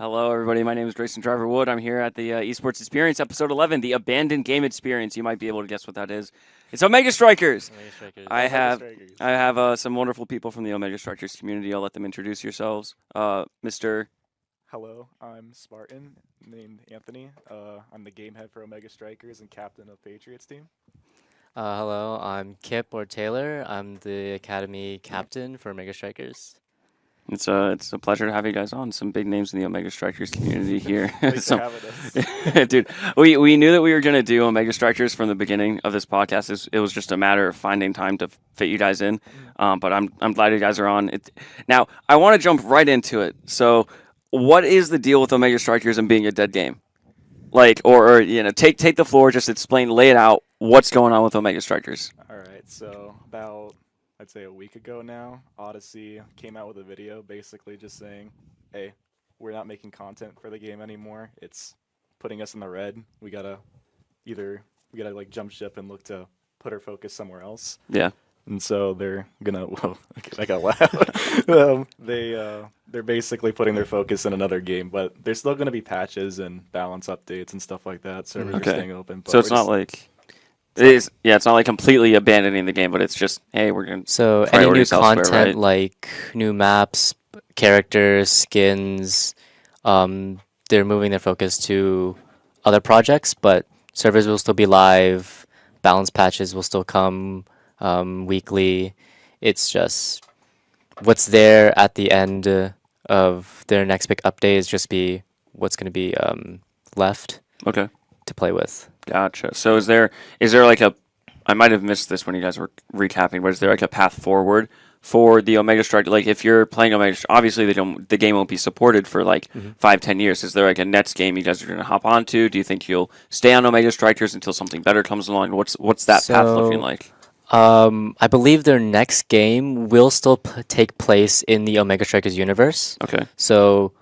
Hello, everybody. My name is Grayson Driver Wood. I'm here at the Esports Experience, episode 11, the Abandoned Game Experience. You might be able to guess what that is. It's Omega Strikers. Omega Strikers. I Omega have Strikers. I have some wonderful people from the Omega Strikers community. I'll let them introduce yourselves. Mr. Hello, I'm Spartan, named Anthony. I'm the game head for Omega Strikers and captain of Patriots team. Hello, I'm Kip or Taylor. I'm the academy captain for Omega Strikers. It's a pleasure to have you guys on. Some big names in the Omega Strikers community here. Thanks for having us. Dude, we knew that we were gonna do Omega Strikers from the beginning of this podcast. It was just a matter of finding time to fit you guys in. But I'm glad you guys are on. Now I want to jump right into it. So, what is the deal with Omega Strikers and being a dead game? Like, or take the floor. Just explain, lay it out. What's going on with Omega Strikers? All right, so about I'd say a week ago now, Odyssey came out with a video basically just saying, "Hey, we're not making content for the game anymore. It's putting us in the red. We gotta like jump ship and look to put our focus somewhere else." Yeah. And so they're gonna. Whoa, okay, that got loud. They're basically putting their focus in another game, but there's still gonna be patches and balance updates and stuff like that. Servers are staying open. But So it's not like it's not like completely abandoning the game, but it's just, hey, we're gonna. So any new Priorities elsewhere, content right? like new maps, characters, skins, they're moving their focus to other projects, but servers will still be live, balance patches will still come weekly. It's just what's there at the end of their next big update is just be what's going to be left Okay, to play with. gotcha. So is there like a? I might have missed this when you guys were recapping, but is there like a path forward for the Omega Strike? Like, if you're playing Omega, obviously the game won't be supported for like 5-10 years. Is there like a next game you guys are going to hop onto? Do you think you'll stay on Omega Strikers until something better comes along? What's that path looking So- like? I believe their next game will still take place in the Omega Strikers universe. Okay. So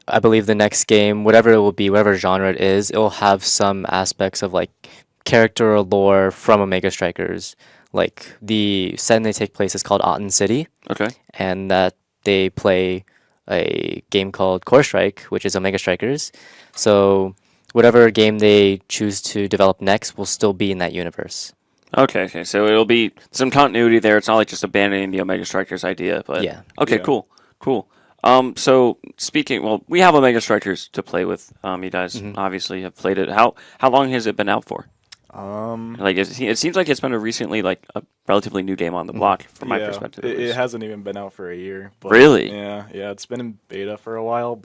I believe the next game, whatever it will be, whatever genre it is, it will have some aspects of like character or lore from Omega Strikers. Like the setting they take place is called Otten City, Okay. and that they play a game called Core Strike, which is Omega Strikers. So whatever game they choose to develop next will still be in that universe. Okay. So it'll be some continuity there. It's not like just abandoning the Omega Strikers idea, but Yeah. Okay, Yeah. cool. So speaking, well, we have Omega Strikers to play with. You guys obviously have played it. How long has it been out for? Like, it seems like it's been a recently, like, a relatively new game on the block from my yeah, perspective. at it least. hasn't even been out for a year. But Really? Yeah, it's been in beta for a while,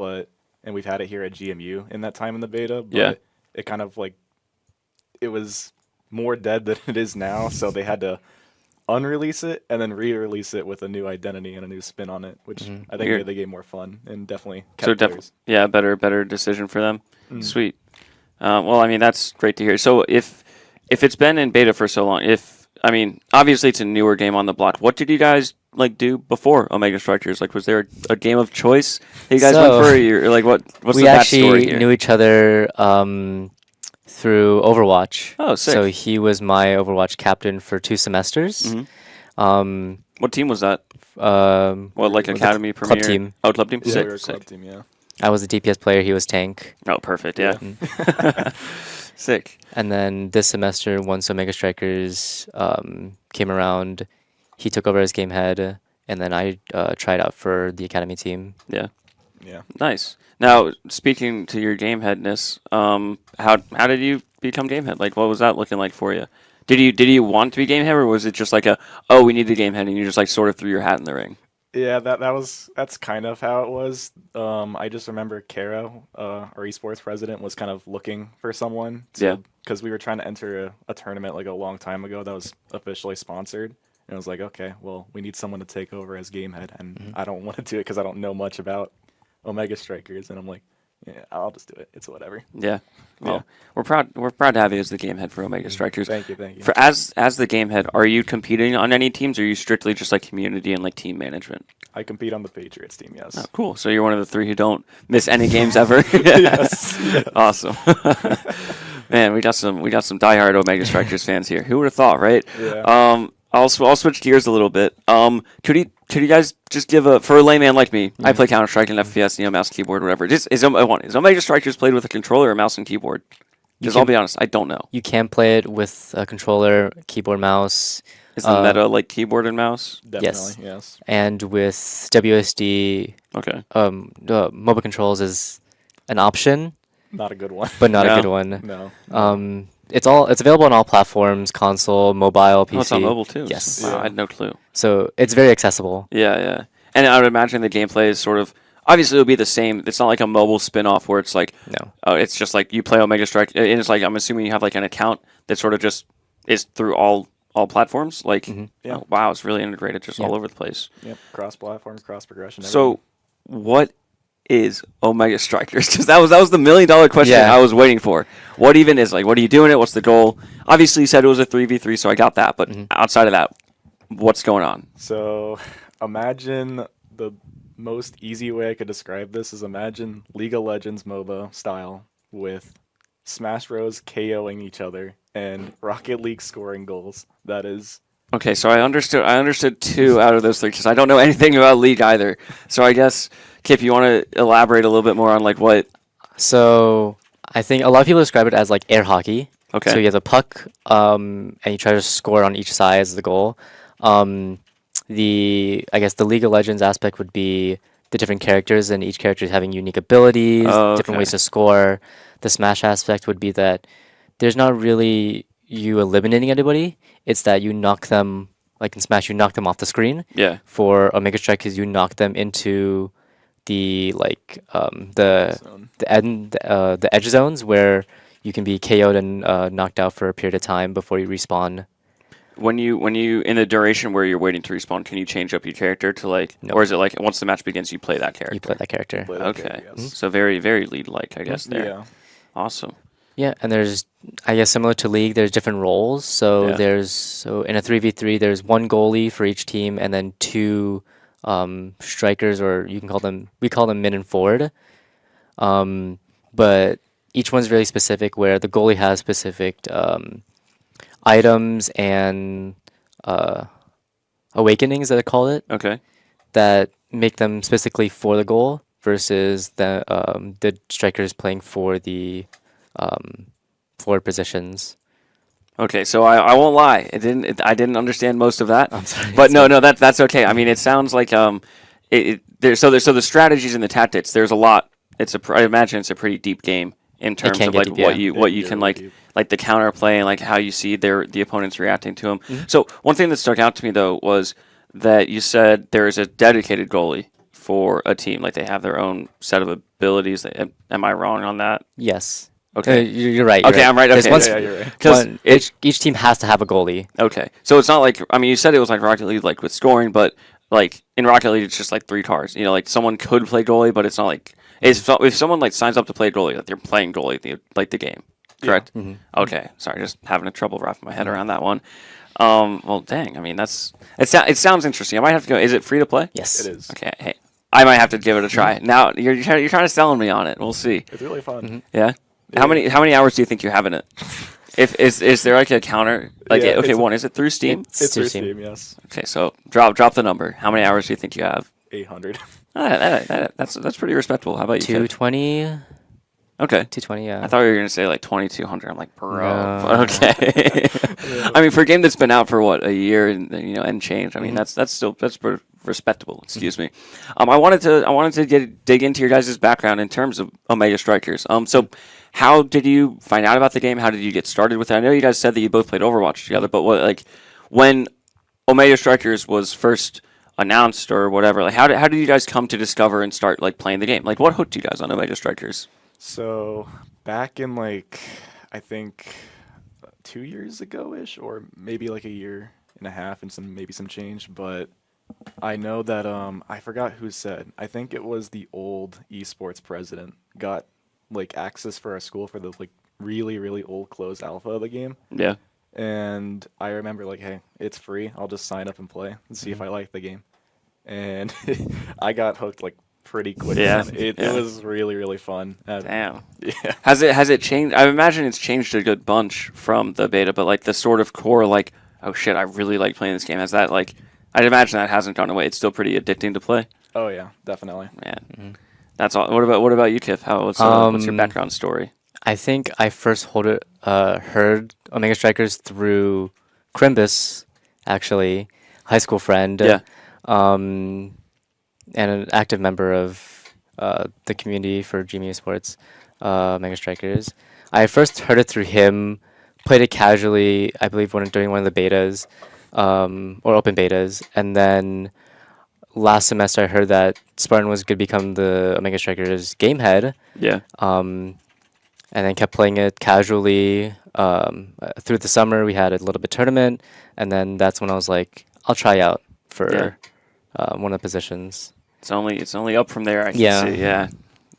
and we've had it here at GMU in that time in the beta. But Yeah. it kind of like it was more dead than it is now, so they had to unrelease it and then re-release it with a new identity and a new spin on it, which I think Weird. made the game more fun and definitely So kept definitely, players. yeah, better decision for them. Sweet. Well, I mean, that's great to hear. So if it's been in beta for so long, obviously it's a newer game on the block. What did you guys like do before Omega Strikers? Like, was there a game of choice that you guys went So, for? Or like, what's We the backstory actually here? knew each other through Overwatch. Oh, sick. So he was my Overwatch captain for 2 semesters. Mm-hmm. What team was that? What, like, was Academy club Premier? team. Oh, club team. Yeah, Sick, we were a sick. club team, yeah. I was a DPS player. He was tank. Oh, perfect. Yeah. Sick. And then this semester, once Omega Strikers came around, he took over as game head, and then I tried out for the academy team. Yeah. Yeah. Nice. Now, speaking to your game headness, how did you become game head? Like, what was that looking like for you? Did you want to be game head, or was it just like we need a game head, and you just like sort of threw your hat in the ring? Yeah, that's kind of how it was. I just remember Kara, our esports president, was kind of looking for someone. Yeah. Because we were trying to enter a tournament like a long time ago that was officially sponsored. And I was like, okay, well, we need someone to take over as game head, and I don't want to do it because I don't know much about Omega Strikers. And I'm like, yeah, I'll just do it. It's whatever. Yeah. Well, Yeah. we're proud to have you as the game head for Omega Strikers. Thank you. For as the game head, are you competing on any teams, or are you strictly just like community and like team management? I compete on the Patriots team, yes. Oh, cool. So you're one of the 3 who don't miss any games ever. Yes. Awesome. Man, we got some diehard Omega Strikers fans here. Who would have thought, right? Yeah. I'll switch gears a little bit. Could you guys just give for a layman like me? I play Counter Strike and FPS, mouse, keyboard, whatever. Is Omega Strikers played with a controller or mouse and keyboard? Because I'll be honest, I don't know. You can play it with a controller, keyboard, mouse. Is the meta like keyboard and mouse? Definitely, yes. And with WSD, Okay. mobile controls is an option, Not a good one. but not No. a good one. No. It's available on all platforms: console, mobile, PC. Oh, it's on mobile too. Yes. Wow, Yeah. I had no clue. So it's very accessible. Yeah. And I would imagine the gameplay is sort of obviously it'll be the same. It's not like a mobile spin-off where it's like No. it's just like you play Omega Strike and it's like I'm assuming you have like an account that sort of just is through all platforms. Like Yeah. oh, wow, it's really integrated just all over the place. Yep. Cross-platform, cross-progression. So what is Omega Strikers? Because that was the $1 million question Yeah. I was waiting for. What even is what are you doing it? What's the goal? Obviously you said it was a 3v3, so I got that. But outside of that, what's going on? So imagine the most easy way I could describe this is imagine League of Legends MOBA style with Smash Bros KOing each other and Rocket League scoring goals. That is Okay, so I understood 2 out of those 3 because I don't know anything about League either. So I guess Kip, you want to elaborate a little bit more on like what? So I think a lot of people describe it as like air hockey. Okay. So you have the puck, and you try to score on each side as the goal. I guess the League of Legends aspect would be the different characters and each character is having unique abilities, Oh, different okay. ways to score. The Smash aspect would be that there's not really you eliminating anybody. It's that you knock them, like in Smash, you knock them off the screen. Yeah. For Omega Strikers, you knock them into the zone. the edge zones where you can be KO'd and knocked out for a period of time before you respawn. When you in the duration where you're waiting to respawn, can you change up your character to like, No. or is it like once the match begins, you play that character? You play that character. Play that Okay. character, yes. So very very lead-like, I guess there. Yeah. Awesome. Yeah, and there's, I guess similar to League, there's different roles. So Yeah. so in a 3v3, there's one goalie for each team, and then 2 strikers, or we call them mid and forward. But each one's really specific, where the goalie has specific items and awakenings that they call it, Okay. that make them specifically for the goal versus the strikers playing for the forward positions. Okay, so I won't lie. I didn't understand most of that. I'm sorry. But no, that's okay. I mean, it sounds like so the strategies and the tactics. There's a lot. I imagine it's a pretty deep game in terms can of get like deep, what yeah. you It what can you get can really like deep. like the counter play and like how you see the opponents reacting to them. So one thing that stuck out to me though was that you said there is a dedicated goalie for a team. Like they have their own set of abilities. Am I wrong on that? Yes. Okay. You're right. Okay, I'm right. There's Okay. one Yeah, you're right. 'Cause each team has to have a goalie. Okay, so it's not like you said it was like Rocket League, like with scoring, but like in Rocket League, it's just like 3 cards. Like someone could play goalie, but it's not like if someone like signs up to play goalie, like they're playing goalie, the game, correct? Mm-hmm. Okay, sorry, just having trouble wrapping my head around that one. Well, dang, I mean it sounds interesting. I might have to go. Is it free to play? Yes. It is. Okay, hey, I might have to give it a try. Now you're trying to sell me on it. We'll see. It's really fun. Yeah. Yeah. How many hours do you think you have in it? Is there like a counter? Like Yeah, okay, it's- is it through Steam? It's through through Steam. Steam, yes. Okay, so drop the number. How many hours do you think you have? 800. That's pretty respectable. How about you? Kip? 220. Okay. 220. Yeah. I thought you were gonna say like 2,200. I'm like, bro. No. Okay. I mean, for a game that's been out for what, a year and change. I mean, that's pretty respectable. Excuse me. I wanted to dig into your guys' background in terms of Omega Strikers. So how did you find out about the game? How did you get started with it? I know you guys said that you both played Overwatch together, but when Omega Strikers was first announced or whatever, like how did you guys come to discover and start like playing the game? Like what hooked you guys on Omega Strikers? So back in I think 2 years ago-ish, or maybe like a year and a half and some change, but I know that I forgot who said. I think it was the old esports president got access for our school for the really really old closed alpha of the game, Yeah. and I remember hey, it's free. I'll just sign up and play and see if I like the game, and I got hooked pretty quick. Yeah, It was really really fun. Damn. Yeah. Has it changed? I imagine it's changed a good bunch from the beta, but the sort of core oh shit, I really like playing this game? Has that like, I'd imagine that hasn't gone away. It's still pretty addicting to play. Oh yeah, definitely. Man, that's all. What about you, Tiff? What's your background story? I think I first heard Omega Strikers through Crimbus, actually, high school friend. Yeah. And an active member of the community for GMU Esports Omega Strikers. I first heard it through him, played it casually, I believe, during one of the betas, or open betas, and then last semester I heard that Spartan was going to become the Omega Strikers game head. Yeah. And then kept playing it casually. Through the summer, we had a little bit tournament, and then that's when I was like, I'll try out for one of the positions. It's only up from there. I can Yeah. see. Yeah.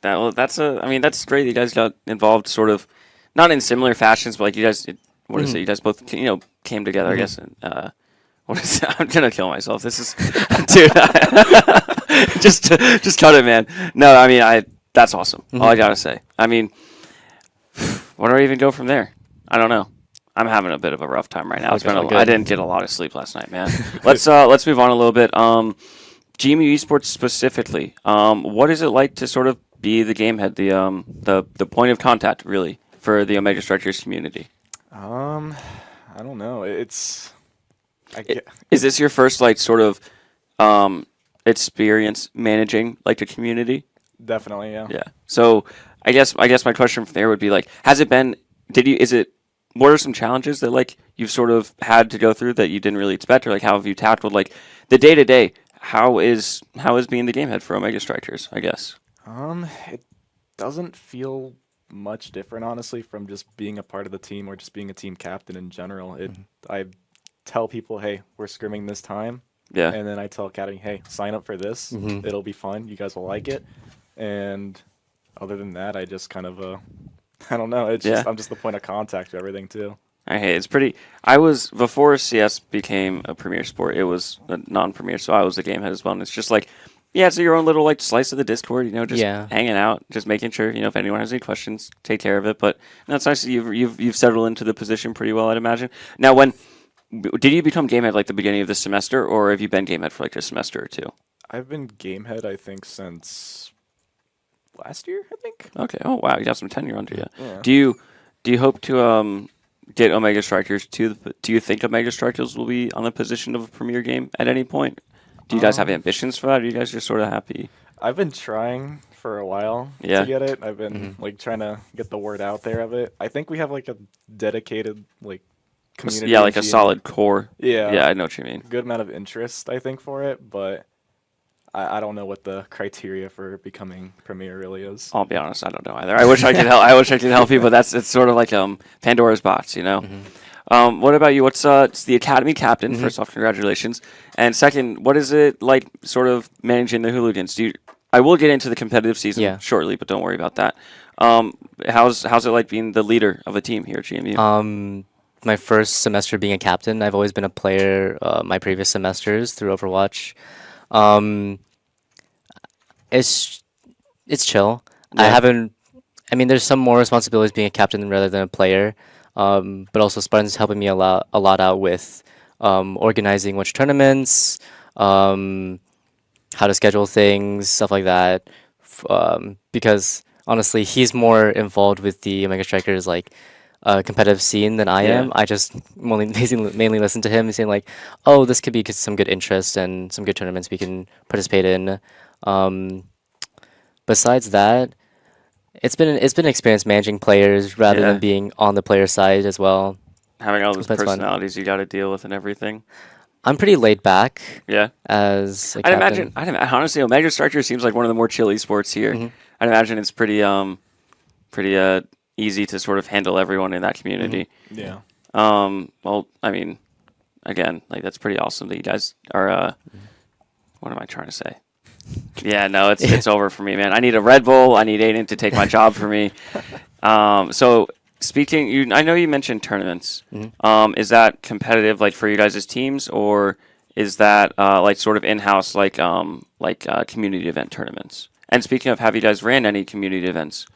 That's great. You guys got involved, sort of, not in similar fashions, but like you guys. What is it? You guys both came together. I guess. And, what is it? I'm gonna kill myself. This is, dude. Just cut it, man. No, I mean, that's awesome. All I gotta say. I mean, where do I even go from there? I don't know. I'm having a bit of a rough time right now. I didn't get a lot of sleep last night, man. Let's move on a little bit. GMU Esports specifically. What is it like to sort of be the game head, the point of contact really for the Omega Strikers community? I don't know. Is this your first like sort of experience managing like a community? Definitely, yeah. Yeah. So I guess my question from there would be like, what are some challenges that like you've sort of had to go through that you didn't really expect, or like how have you tackled like the day to day? How is being the game head for Omega Strikers, I guess? It doesn't feel much different, honestly, from just being a part of the team or just being a team captain in general. I tell people, hey, we're scrimming this time. Yeah. And then I tell Academy, hey, sign up for this. It'll be fun. You guys will like it. And other than that, I just kind of, I don't know. It's just I'm just the point of contact for everything too. It's pretty. I was before CS became a premier sport. It was a non-premier, so I was the game head as well. And it's just like, it's your own little like slice of the Discord. Just hanging out, just making sure if anyone has any questions, take care of it. But it's nice that you've settled into the position pretty well, I'd imagine. Now, did you become game head like the beginning of this semester, or have you been game head for like a semester or two? I've been game head, I think, since last year, I think. Okay. Oh wow, you got some tenure under you. Yeah. Do you hope to get Omega Strikers do you think Omega Strikers will be on the position of a premier game at any point? Do you guys have ambitions for that, or are you guys just sort of happy? I've been trying for a while to get it. I've been like trying to get the word out there of it. I think we have like a dedicated like community. Yeah, like a solid core. Yeah. Yeah, I know what you mean. Good amount of interest, I think, for it, but I don't know what the criteria for becoming premier really is. I'll be honest, I don't know either. I wish I could help. I wish I could help you, but it's sort of like Pandora's box, What about you? What's it's the academy captain? First off, congratulations. And second, what is it like, sort of managing the hooligans? I will get into the competitive season shortly, but don't worry about that. How's it like being the leader of a team here at GMU? My first semester being a captain, I've always been a player. My previous semesters through Overwatch, it's chill. Yeah. There's some more responsibilities being a captain rather than a player. But also Spartan's helping me a lot out with organizing which tournaments, how to schedule things, stuff like that. Because honestly, he's more involved with the Omega Strikers like competitive scene than I am. I just mainly listen to him and saying like, oh, this could be some good interest and some good tournaments we can participate in. Besides that, it's been an experience managing players rather than being on the player side as well. Having all those That's personalities you got to deal with and everything. I'm pretty laid back. Yeah. As a captain. I'd imagine honestly, Omega Strikers seems like one of the more chill esports here. I'd imagine it's pretty easy to sort of handle everyone in that community. Yeah. Well, I mean, again, like that's pretty awesome that you guys are. What am I trying to say? Yeah, no, it's over for me, man. I need a Red Bull. I need Aiden to take my job for me. So speaking, I know you mentioned tournaments. Is that competitive, like for you guys as teams, or is that like sort of in-house, like community event tournaments? And speaking of, have you guys ran any community events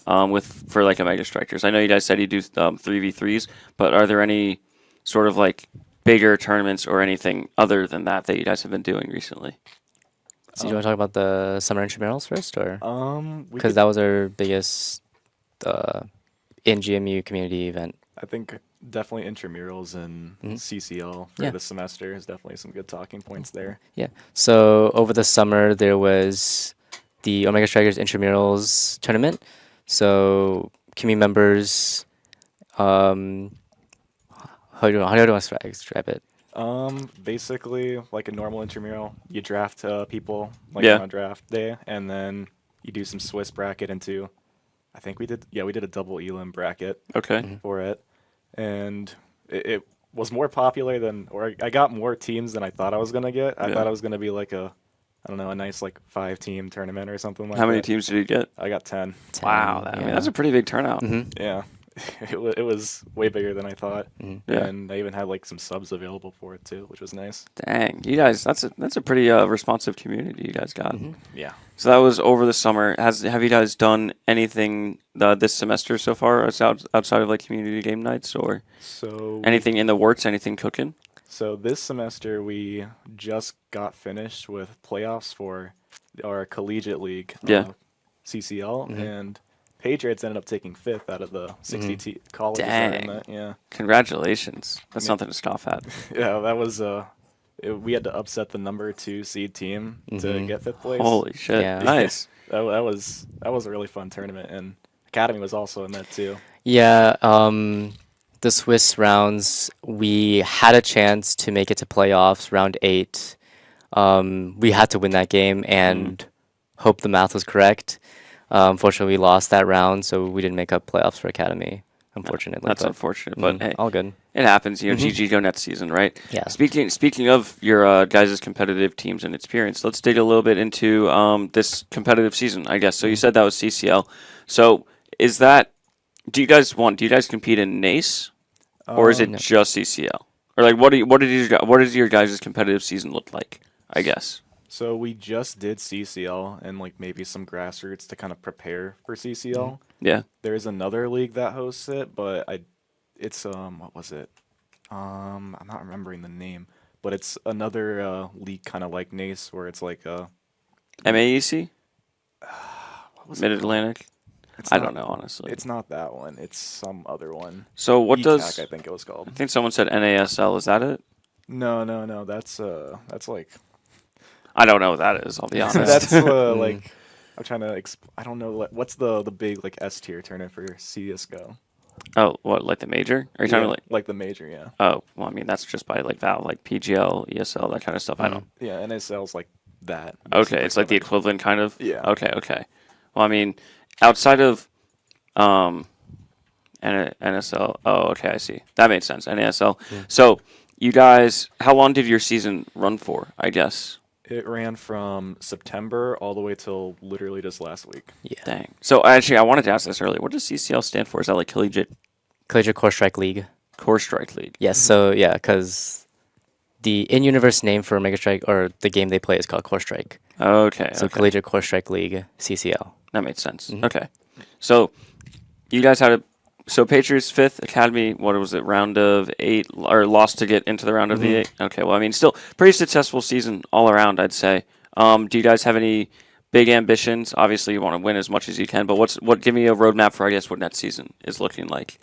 for like Omega Strikers? I know you guys said you do 3v3s, but are there any sort of like bigger tournaments or anything other than that you guys have been doing recently? So do you want to talk about the summer intramurals first, or because could- that was our biggest in GMU community event? I think definitely intramurals and CCL for Yeah. this semester is definitely some good talking points there. Yeah. So over the summer there was the Omega Strikers intramurals tournament. So community members, how do I describe it? Basically like a normal intramural, you draft people like Yeah. on a draft day, and then you do some Swiss bracket into. I think we did a double elim bracket Okay. for it, and it was more popular than, or I got more teams than I thought I was gonna get. I Yeah. thought it was gonna be like a, I don't know, a nice like 5-team tournament or something like that. How many teams did you get? I got 10. Wow, I mean that's a pretty big turnout. Yeah, it was way bigger than I thought, Yeah. and I even had like some subs available for it too, which was nice. Dang, you guys, that's a pretty responsive community you guys got. Yeah. So that was over the summer. Have you guys done anything this semester so far outside of like community game nights or So anything in the works? Anything cooking? So this semester we just got finished with playoffs for our collegiate league, Yeah. CCL, and Patriots ended up taking 5th out of the 60 colleges that are in Dang. that. Yeah, Congratulations. That's something to scoff at. yeah, that was we had to upset the number 2 seed team to get 5th place. Holy shit! Yeah. Nice. That was a really fun tournament, and Academy was also in that too. Yeah, the Swiss rounds, we had a chance to make it to playoffs, round 8. We had to win that game and hope the math was correct. Unfortunately, we lost that round, so we didn't make up playoffs for Academy, unfortunately. That's but, unfortunate, but hey, all good. it happens. You know, GG go next season, right? Yeah. Speaking of your guys' competitive teams and experience, let's dig a little bit into this competitive season, I guess. So you said that was CCL. So is that do you guys compete in NACE, or is it No. just CCL? Or like what does your guys' competitive season look like? I guess. So we just did CCL and like maybe some grassroots to kind of prepare for CCL. Yeah. There is another league that hosts it, but it's what was it? I'm not remembering the name, but it's another league kind of like NACE where it's like MAEC? what was Mid it? Atlantic? It's I not- don't know honestly. It's not that one. It's some other one. So what ETAC, does I think it was called? I think someone said NASL, is that it? No. That's like I don't know what that is, I'll be honest. that's like I'm trying to I don't know what's the big like S tier tournament for CS:GO. Oh, what, like the major? Are you talking about like the major, yeah. oh, well, I mean, that's just by like Valve, like PGL, ESL, that kind of stuff. I don't. Yeah, NSL's like that. Okay, it's like the equivalent kind of. Yeah. Okay. Well, I mean, outside of NSL. Oh, okay, I see. That made sense. NASL. So, you guys, how long did your season run for? I guess. It ran from September all the way till literally just last week. Yeah. Dang. So actually, I wanted to ask this earlier. What does CCL stand for? Is that like Collegiate Collegiate Core Strike League. Core Strike League? Yes, so yeah, because the in-universe name for Omega Strike, or the game they play, is called Core Strike. Okay. So okay. Collegiate Core Strike League, CCL. That made sense. Okay. So you guys had so Patriots 5th, Academy, what was it, round of 8, or lost to get into the round of the 8? Okay, well, I mean, still pretty successful season all around, I'd say. Do you guys have any big ambitions? Obviously, you want to win as much as you can, but give me a roadmap for, I guess, what next season is looking like.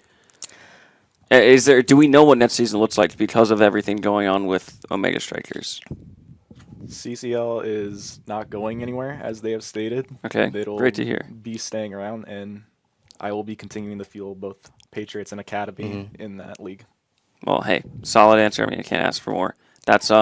Do we know what next season looks like because of everything going on with Omega Strikers? CCL is not going anywhere, as they have stated. Okay, It'll great to hear. be staying around, and I will be continuing to fuel both Patriots and Academy in that league. Well, hey, solid answer. I mean, I can't ask for more. That's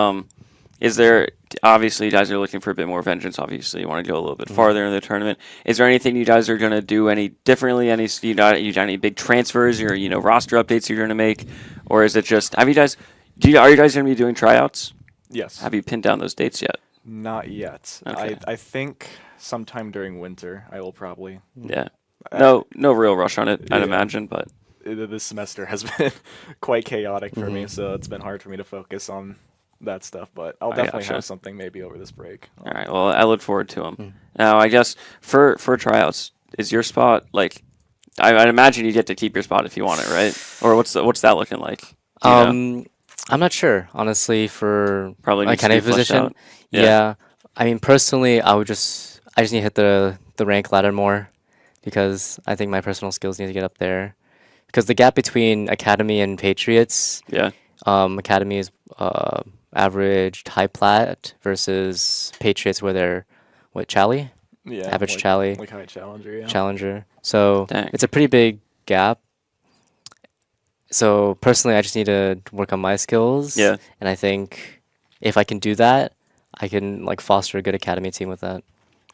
is there obviously you guys are looking for a bit more vengeance. Obviously, you want to go a little bit farther in the tournament. Is there anything you guys are going to do any differently? You got any big transfers or roster updates you're going to make, or is it just are you guys going to be doing tryouts? Yes. Have you pinned down those dates yet? Not yet. Okay. I think sometime during winter I will probably. Yeah. No real rush on it, I'd Yeah. imagine, but This semester has been quite chaotic for me, so it's been hard for me to focus on that stuff. But I'll definitely gotcha. have something maybe over this break. all right. Well, I look forward to them. Now, I guess for tryouts, is your spot like? I'd imagine you get to keep your spot if you want it, right? Or what's that looking like? Do you know? I'm not sure, honestly, for Probably my needs to be candidate fleshed position. out. Yeah. Yeah. I mean, personally, I just need to hit the rank ladder more because I think my personal skills need to get up there. Because the gap between Academy and Patriots, Yeah. Academy is average high plat versus Patriots where they're what Chally? Yeah, Average Chally, like high challenger. Yeah. challenger. So Dang. it's a pretty big gap. So personally, I just need to work on my skills, Yeah. and I think if I can do that, I can like foster a good academy team with that.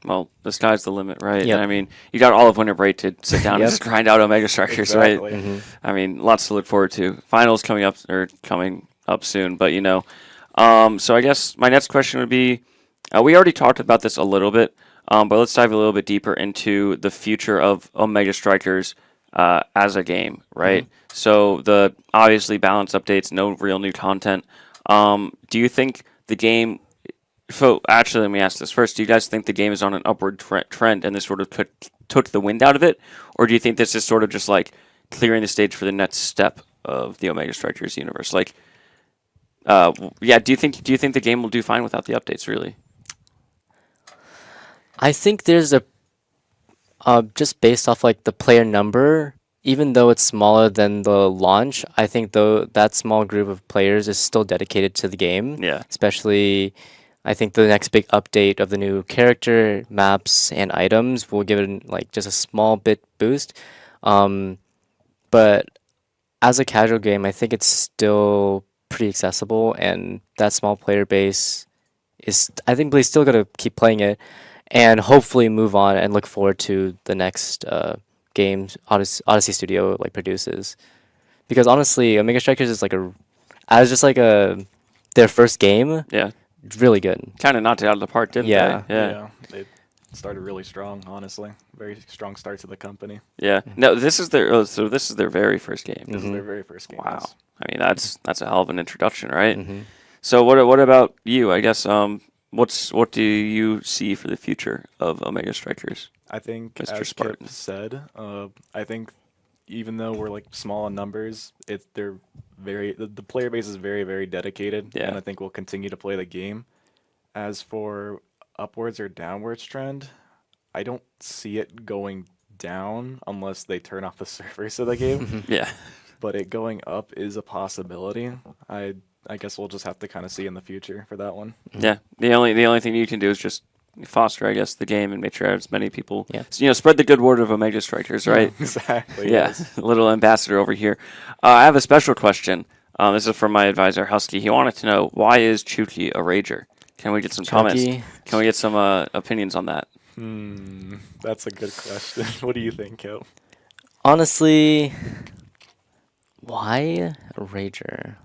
Well, the sky's the limit, right? Yep. And I mean, you got all of winter break to sit down and Yep. just grind out Omega Strikers, right? Exactly. Hmm. I mean, lots to look forward to. Finals coming up soon, but so I guess my next question would be, we already talked about this a little bit, but let's dive a little bit deeper into the future of Omega Strikers as a game, right? So the obviously balance updates, no real new content. Do you think the game? So actually, let me ask this first: do you guys think the game is on an upward trend, and this sort of took the wind out of it, or do you think this is sort of just like clearing the stage for the next step of the Omega Strikers universe? Like, yeah, do you think the game will do fine without the updates? Really? I think there's a just based off like the player number, even though it's smaller than the launch, I think though that small group of players is still dedicated to the game. Yeah. Especially, I think the next big update of the new character maps and items will give it like just a small bit boost. Um, but as a casual game, I think it's still pretty accessible, and that small player base is I think they're still gonna keep playing it and hopefully move on and look forward to the next games Odyssey Studio like produces. Because honestly, Omega Strikers is like as just like their first game, Yeah. really good. Kind of knocked it out of the park, didn't Yeah. they? Yeah. They started really strong, honestly. Very strong start to the company. Yeah. No, this is their very first game. This is Mhm. their very first game. Wow. yes. I mean, that's a hell of an introduction, right? Hmm. So what about you? I guess what do you see for the future of Omega Strikers? I think, Mr. as Spartan. Kip said, I think even though we're like small in numbers, the player base is very, very dedicated, Yeah. and I think we'll continue to play the game. As for upwards or downwards trend, I don't see it going down unless they turn off the servers of the game. Yeah. But it going up is a possibility. I guess we'll just have to kind of see in the future for that one. Yeah. The only thing you can do is just foster, I guess, the game and make sure as many people, Yeah. spread the good word of Omega Strikers, right? Exactly. Yeah. yes. Little ambassador over here. I have a special question. This is from my advisor Husky. He wanted to know, why is Chuki a rager? Can we get some comments? Chunky. Can we get some opinions on that? That's a good question. What do you think, Kip? Honestly, why a rager?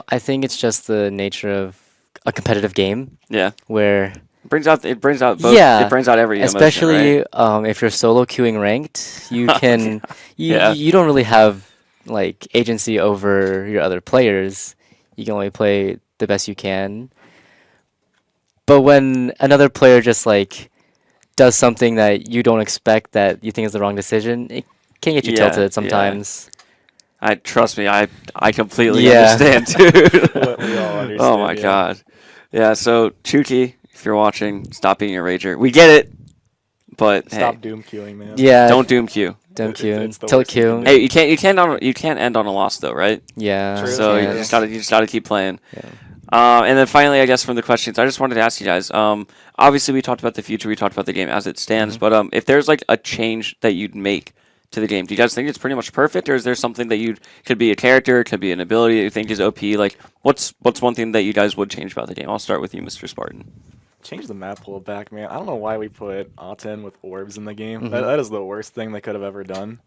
I think it's just the nature of a competitive game Yeah. where It brings out both. Yeah, It brings out every emotion, especially right? if you're solo queuing ranked, you can Yeah. you don't really have like agency over your other players. You can only play the best you can. But when another player just like does something that you don't expect that you think is the wrong decision, it can get you Yeah, tilted yeah. sometimes. Trust me, I completely Yeah. understand, dude. We all understand. Oh my yeah. god. Yeah, so Chuki, if you're watching, stop being a rager. We get it, but Stop doom queuing, man. Yeah, hey, don't doom queue. don't It's- queue, it's the tilt worst thing you queue. can do. Hey, you can't end on a loss though, right? Yeah, True. So Yeah. you just gotta keep playing. Yeah. And then finally, I guess from the questions, I just wanted to ask you guys. Obviously, we talked about the future, we talked about the game as it stands, but if there's like a change that you'd make to the game, do you guys think it's pretty much perfect, or is there something that could be a character, could be an ability that you think is OP? Like, what's one thing that you guys would change about the game? I'll start with you, Mr. Spartan. Change the map pool back, man. I don't know why we put Aten with orbs in the game. Mhm. That is the worst thing they could have ever done.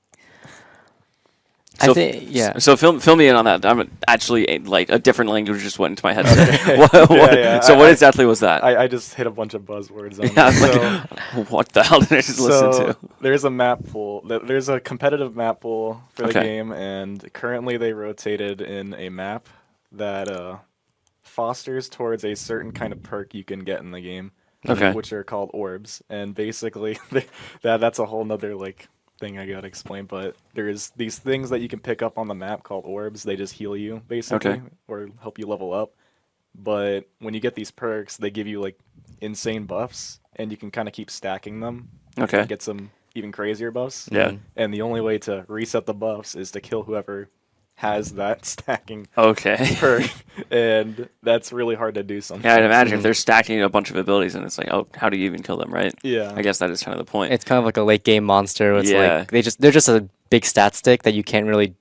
I think yeah. So fill me in on that. I'm actually like a different language just went into my headset. Okay. Yeah. So what exactly was that? I just hit a bunch of buzzwords on Yeah, I it. was So, like, what the hell did I just listen so to? there's a map pool. There's a competitive map pool for the Okay. game, and currently they rotated in a map that fosters towards a certain kind of perk you can get in the game. Okay. Which are called orbs, and basically that's a whole nother like thing I gotta explain, but there's these things that you can pick up on the map called orbs. They just heal you, basically, Okay. or help you level up. But when you get these perks, they give you like insane buffs, and you can kind of keep stacking them. Okay. And get some even crazier buffs. Yeah. And the only way to reset the buffs is to kill whoever has that stacking Okay. perk, and that's really hard to do sometimes. Yeah, I'd imagine if they're stacking a bunch of abilities and it's like, oh, how do you even kill them, right? Yeah. I guess that is kind of the point. It's kind of like a late game monster. Where it's Yeah. like they're just a big stat stick that you can't really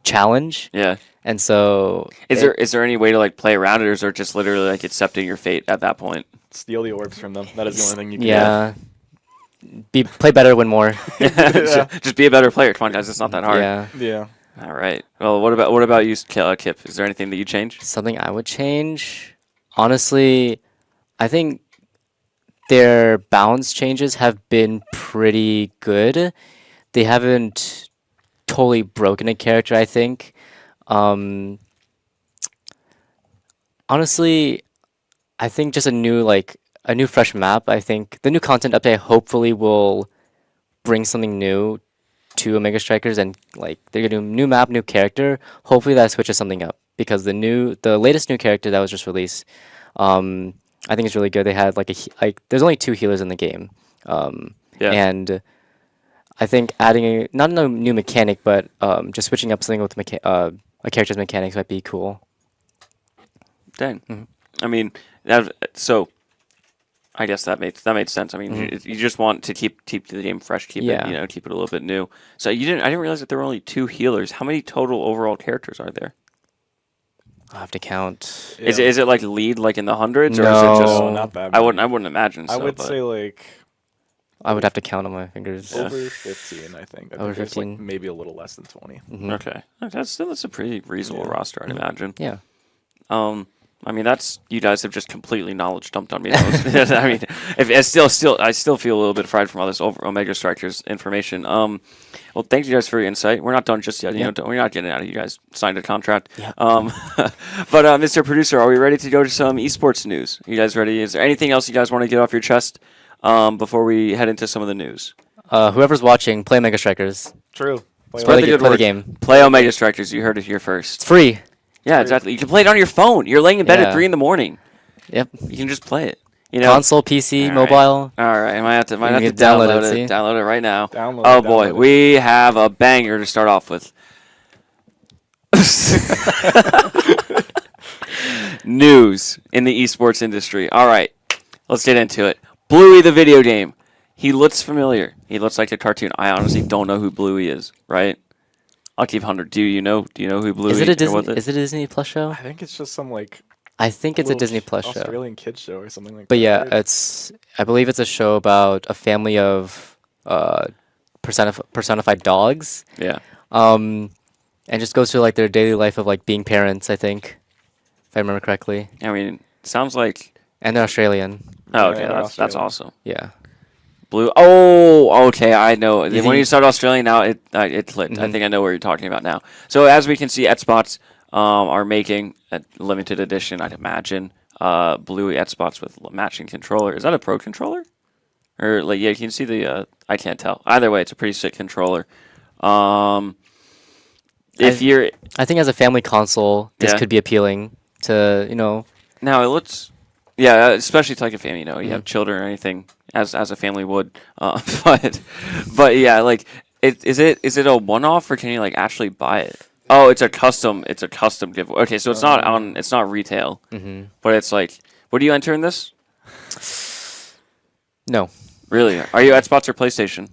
challenge, Yeah. and so Is there any way to like play around it, or is it just literally like accepting your fate at that point? Steal the orbs from them. That is the only thing you can play better, win more. Just be a better player. Come on, guys, it's not that hard. Yeah, do. Yeah. All right. Well, what about you, Kip? Is there anything that you change? something I would change. Honestly, I think their balance changes have been pretty good. They haven't totally broken a character, I think. Honestly, I think just a new fresh map. I think the new content update hopefully will bring something new to Omega Strikers, and like they're gonna do a new map, new character. Hopefully that switches something up because the latest new character that was just released, I think is really good. They had there's only 2 healers in the game, Yeah. and I think adding not a new mechanic, but just switching up something with a character's mechanics might be cool. Dang. Mhm. I mean, so I guess that made sense. I mean, you just want to keep the game fresh, keep Yeah. it keep it a little bit new. So I didn't realize that there were only 2 healers. How many total overall characters are there? I'll have to count. Is it like lead like in the hundreds, or is No. it just? No, not that. I many. wouldn't imagine. So, I would but- say like I would have to count on my fingers. Yeah. over 15. I think. I Over think there's, like, 15? maybe a little less than 20. Mhm. Okay, that's a pretty reasonable Yeah. roster, I'd imagine. Yeah. I mean, you guys have just completely knowledge dumped on me. I mean, I still feel a little bit fried from all this Omega Strikers information. Well, thank you guys for your insight. We're not done just yet. We're not getting out of you guys signed a contract. Yeah. But Mr. Producer, are we ready to go to some esports news? You guys ready? Is there anything else you guys want to get off your chest before we head into some of the news? Whoever's watching, play Omega Strikers. True. Play Spread like- the good play the word. game. Play Omega Strikers. You heard it here first. It's free. Yeah, exactly. You can play it on your phone. You're laying in bed at Yeah. 3 a.m. Yep. You can just play it. You know. Console, PC, All right. mobile. All right, I might have to can download download it, it. see? Download it right now. Download Oh it, boy, download it. we have a banger to start off with. News in the esports industry. All right, let's get into it. Bluey the video game. He looks familiar. He looks like a cartoon. I honestly don't know who Bluey is. Right? I'll keep 100. Do you know who Bluey Is it a or Disney? what Is it a Disney Plus show? I think it's just some like I think it's a little Disney Plus show. Australian kids show or something like But that. yeah, right? I believe it's a show about a family of personified dogs. Yeah. And just goes through like their daily life of like being parents, I think, if I remember correctly. I mean, sounds like. And they're Australian. Oh, Yeah, okay, they're that's Australian. awesome. Yeah. Blue. Oh, okay. I know. When Easy. you said Australian, now it clicked. I Mhm. think I know what you're talking about now. So as we can see, Spots are making a limited edition. I'd imagine Bluey Spots with matching controller. Is that a pro controller? Or like yeah, you can see the. I can't tell. Either way, it's a pretty sick controller. If you're I think as a family console, this Yeah. could be appealing to, now, it looks. Yeah, especially to like a family, you have Mhm. children or anything, as a family would. But yeah, like, is it a one-off or can you like actually buy it? Oh, it's a custom giveaway. Okay, so it's not retail, Mhm. but it's like, what do you enter in this? No. Really? Are you at Spots or PlayStation?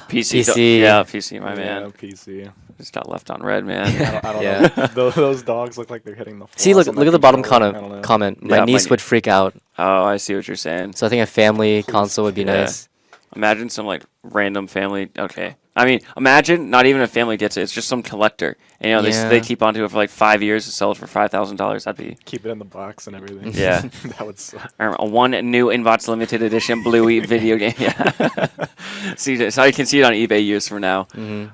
PC. PC. Yeah, PC, my Yeah, man. PC. Just got left on red, man. I don't Yeah. know. Those dogs look like they're hitting the floor. See, look at the bottom comment. Comment. My Yeah, niece my- would freak out. Oh, I see what you're saying. So I think a family console would be Yeah. nice. Imagine some like random family. Okay, I mean, imagine not even a family gets it. It's just some collector. And, Yeah. they keep onto it for like 5 years to sell it for $5,000. That'd be Keep it in the box and everything. Yeah. That would suck. or a one new Inbox limited edition Bluey video game. Yeah, see, so you can see it on eBay years from now. Mhm.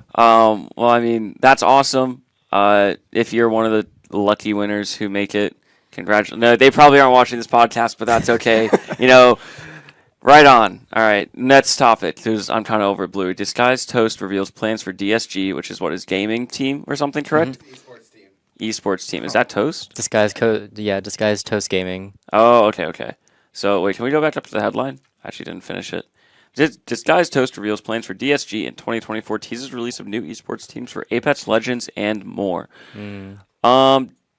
Well, I mean, that's awesome. If you're one of the lucky winners who make it, congratulations. No, they probably aren't watching this podcast, but that's okay. Right on. All right, next topic. I'm kind of over blue. Disguised Toast reveals plans for DSG, which is what his gaming team or something, correct? Esports team. Is that Toast? Disguised Toast Gaming. Oh, okay. So wait, can we go back up to the headline? Actually, didn't finish it. Disguised Toast reveals plans for DSG in 2024. Teases release of new esports teams for Apex Legends and more.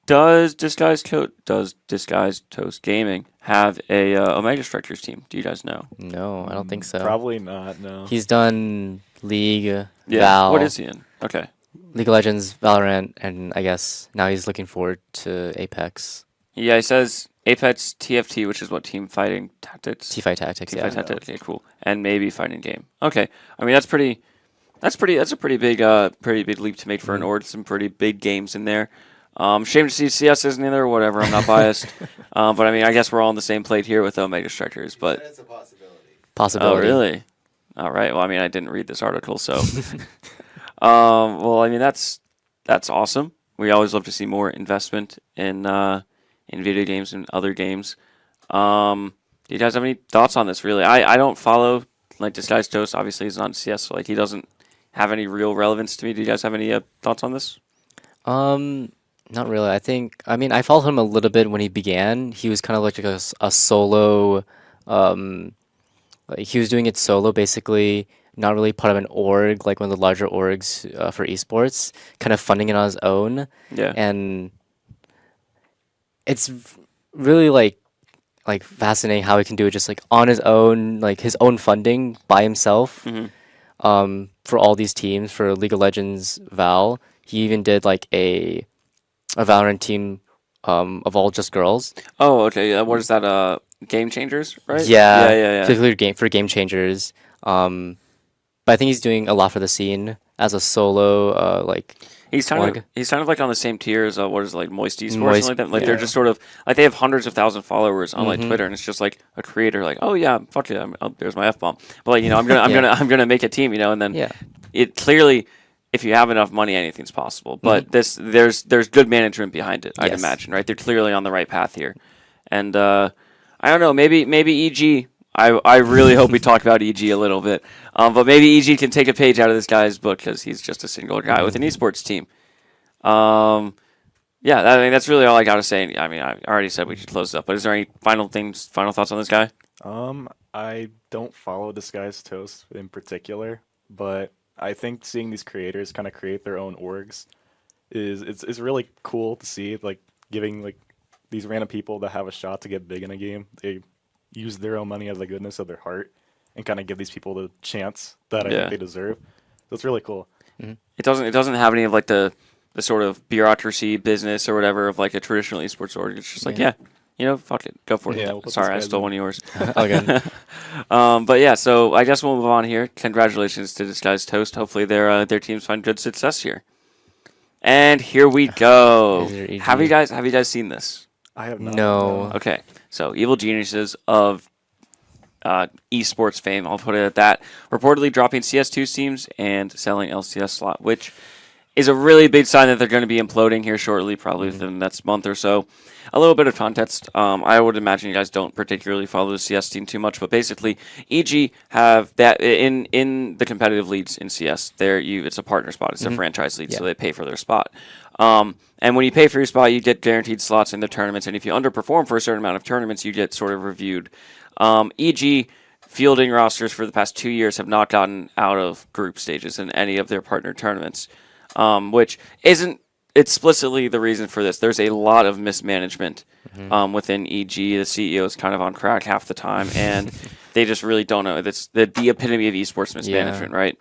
Does Disguised Toast Gaming have a Omega Strikers team? Do you guys know? No, I don't think so. Probably not. No. He's done League, Yeah. Val, What is he in? Okay. League of Legends, Valorant, and I guess now he's looking forward to Apex. Yeah, he says Apex TFT, which is what Team Fighting Tactics. T-Fight Tactics, yeah. Team Fight Tactics. Okay, cool. And maybe Fighting Game. Okay. I mean, that's a pretty big leap to make for an org. Some pretty big games in there. Shame to see CS isn't in there or whatever. I'm not biased. But I mean, I guess we're all on the same plate here with Omega Strikers. But It's a possibility. Possibility. Oh, really? All right. Well, I mean, I didn't read this article, so. Well, I mean, that's awesome. We always love to see more investment in video games and other games. Do you guys have any thoughts on this? Really, I don't follow like Disguised Toast. Obviously, he's not in CS, so like he doesn't have any real relevance to me. Do you guys have any thoughts on this? Not really. I mean, I followed him a little bit when he began. He was kind of like a solo, like he was doing it solo, basically, not really part of an org, like one of the larger orgs for esports, kind of funding it on his own. Yeah. And it's really like fascinating how he can do it just like on his own, like his own funding by himself. For all these teams for League of Legends, Val. He even did like a Valorant team of all just girls. Oh, okay. What is that? Game Changers, right? Yeah. Particularly for game changers. But I think he's doing a lot for the scene as a solo. Like He's kind of like on the same tier as what is it, like Moist Esports or something like that. Like they're just sort of like they have hundreds of thousands of followers on like Twitter, and it's just like a creator like, oh yeah, fuck it, there's my F-bomb. But like I'm gonna make a team, and then it clearly. If you have enough money, anything's possible. But there's good management behind it, I'd imagine, right? They're clearly on the right path here. And I don't know, maybe EG. I really hope we talk about EG a little bit. But maybe EG can take a page out of this guy's book because he's just a single guy with an esports team. I mean that's really all I got to say. I mean, I already said we should close it up. But is there any final thoughts on this guy? I don't follow Disguised Toast in particular, but I think seeing these creators kind of create their own orgs is really cool to see. Like giving like these random people that have a shot to get big in a game, they use their own money as the goodness of their heart and kind of give these people the chance that I think they deserve. So it's really cool. It doesn't have any of like the sort of bureaucracy business or whatever of like a traditional esports org. It's just like fuck it, go for it. Yeah, we'll Sorry, I stole one of yours. Okay. But yeah, so I guess we'll move on here. Congratulations to Disguised Toast. Hopefully their teams find good success here. And here we go. Have you guys seen this? I have not. No. Okay, so evil geniuses of esports fame, I'll put it at that, reportedly dropping CS2 teams and selling LCS slot, which is a really big sign that they're going to be imploding here shortly, probably within the next month or so. A little bit of context. I would imagine you guys don't particularly follow the CS team too much, but basically, EG have that in the competitive leagues in CS. It's a partner spot. It's a franchise league, so they pay for their spot. And when you pay for your spot, you get guaranteed slots in the tournaments, and if you underperform for a certain amount of tournaments, you get sort of reviewed. EG fielding rosters for the past 2 years have not gotten out of group stages in any of their partner tournaments. Which isn't explicitly the reason for this. There's a lot of mismanagement within EG. The CEO is kind of on crack half the time, and they just really don't know. It's the epitome of esports mismanagement, right?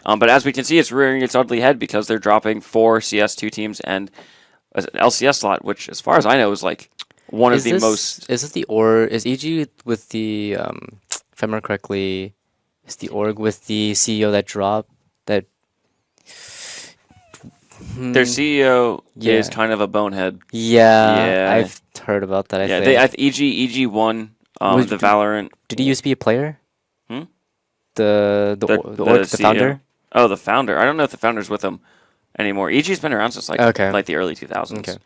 But as we can see, it's rearing its ugly head because they're dropping 4 CS2 teams and an LCS slot, which, as far as I know, is like one of the most. Is it the org? Is EG with the? If I remember correctly, is the org with the CEO that dropped that? Their CEO is kind of a bonehead. Yeah, I've heard about that. I think. EG won the Valorant. Did he used to be a player? The CEO? founder. Oh, the founder. I don't know if the founder's with them anymore. EG's been around since like the early 2000s. Okay.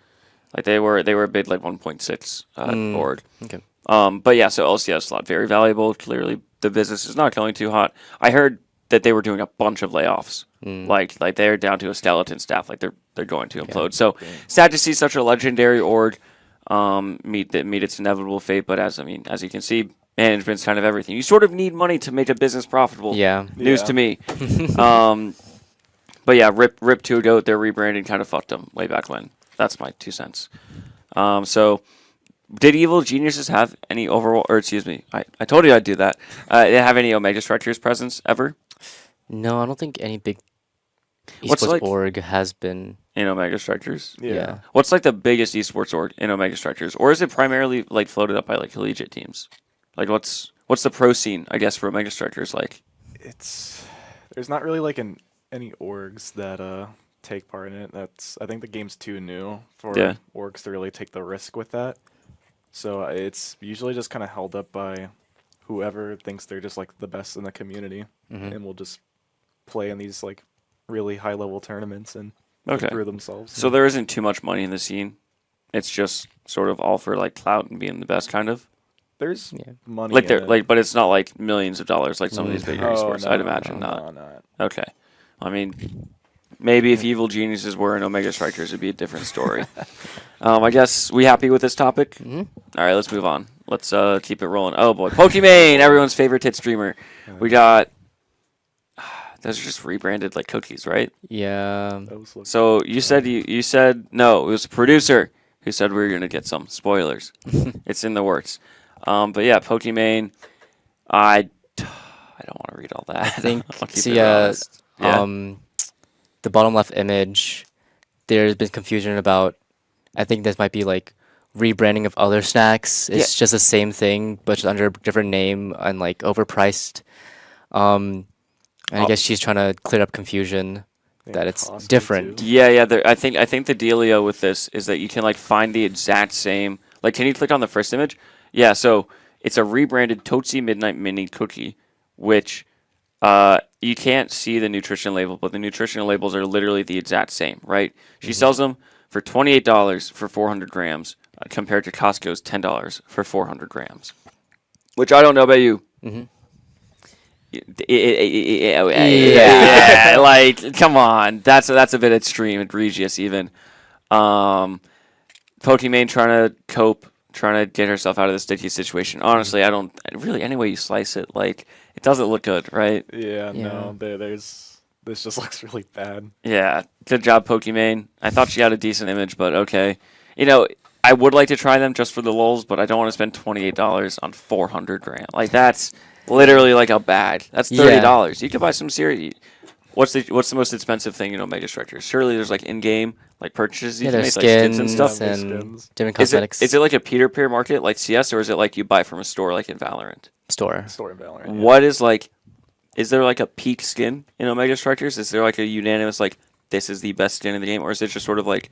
Like they were a big like 1.6 org. Okay. But yeah, so LCS slot very valuable. Clearly, the business is not going too hot. I heard that they were doing a bunch of layoffs. Like they're down to a skeleton staff. Like they're going to implode. So sad to see such a legendary org meet its inevitable fate. But as you can see, management's kind of everything. You sort of need money to make a business profitable. Yeah. News to me. But yeah, rip to a goat. Their rebranding kind of fucked them way back when. That's my 2 cents. So did Evil Geniuses have any overall, or excuse me, I told you I'd do that. They have any Omega Strikers presence ever No, I don't think any big What's esports like- org has been. in Omega Strikers? Yeah. What's like the biggest esports org in Omega Strikers, or is it primarily like floated up by like collegiate teams? Like what's the pro scene, I guess, for Omega Strikers like? There's not really like any orgs that take part in it. I think the game's too new for orgs to really take the risk with that. So it's usually just kind of held up by whoever thinks they're just like the best in the community, and will just play in these like really high level tournaments and improve themselves. So there isn't too much money in the scene. It's just sort of all for like clout and being the best, kind of. There's money Like in they're it. like, but it's not like millions of dollars like some of these bigger Oh, esports. no, I'd imagine no, not. not. Okay, I mean, maybe if Evil Geniuses were in Omega Strikers, it'd be a different story. I guess we happy with this topic. All right, let's move on. Let's keep it rolling. Oh boy, Pokimane, everyone's favorite hit streamer. We got. Those are just rebranded like cookies, right? Yeah. Those look So you said you said no. It was the producer who said we were gonna get some spoilers. It's in the works. But yeah, Pokimane. I don't want to read all that. I think I'll keep so. it Yeah. honest. The bottom left image. There's been confusion about. I think this might be like rebranding of other snacks. It's just the same thing, but just under a different name and like overpriced. And I guess she's trying to clear up confusion that it's costly, different. too. Yeah. I think the dealio with this is that you can like find the exact same. Like, can you click on the first image? Yeah. So it's a rebranded Tootsie Midnight Mini cookie, which you can't see the nutrition label, but the nutritional labels are literally the exact same, right? She sells them for $28 for 400 grams, compared to Costco's $10 for 400 grams. Which I don't know about you. Yeah, like come on, that's a bit extreme, egregious even. Pokimane trying to cope, trying to get herself out of the sticky situation. Honestly, I don't really. Any way you slice it, like it doesn't look good, right? Yeah, no. This just looks really bad. Yeah, good job, Pokimane. I thought she had a decent image, but okay. I would like to try them just for the lulz, but I don't want to spend $28 on 400 grams. Like that's literally like a bag. That's $30. You could buy some cereal. What's the most expensive thing in Omega Strikers? Surely there's like in-game like purchases you can there's make, like skins skins and stuff. and different Is cosmetics. it like a peer-to-peer market like CS, or is it like you buy from a store like in Valorant? store? Store in Valorant. What is like? Is there like a peak skin in Omega Strikers? Is there like a unanimous like this is the best skin in the game, or is it just sort of like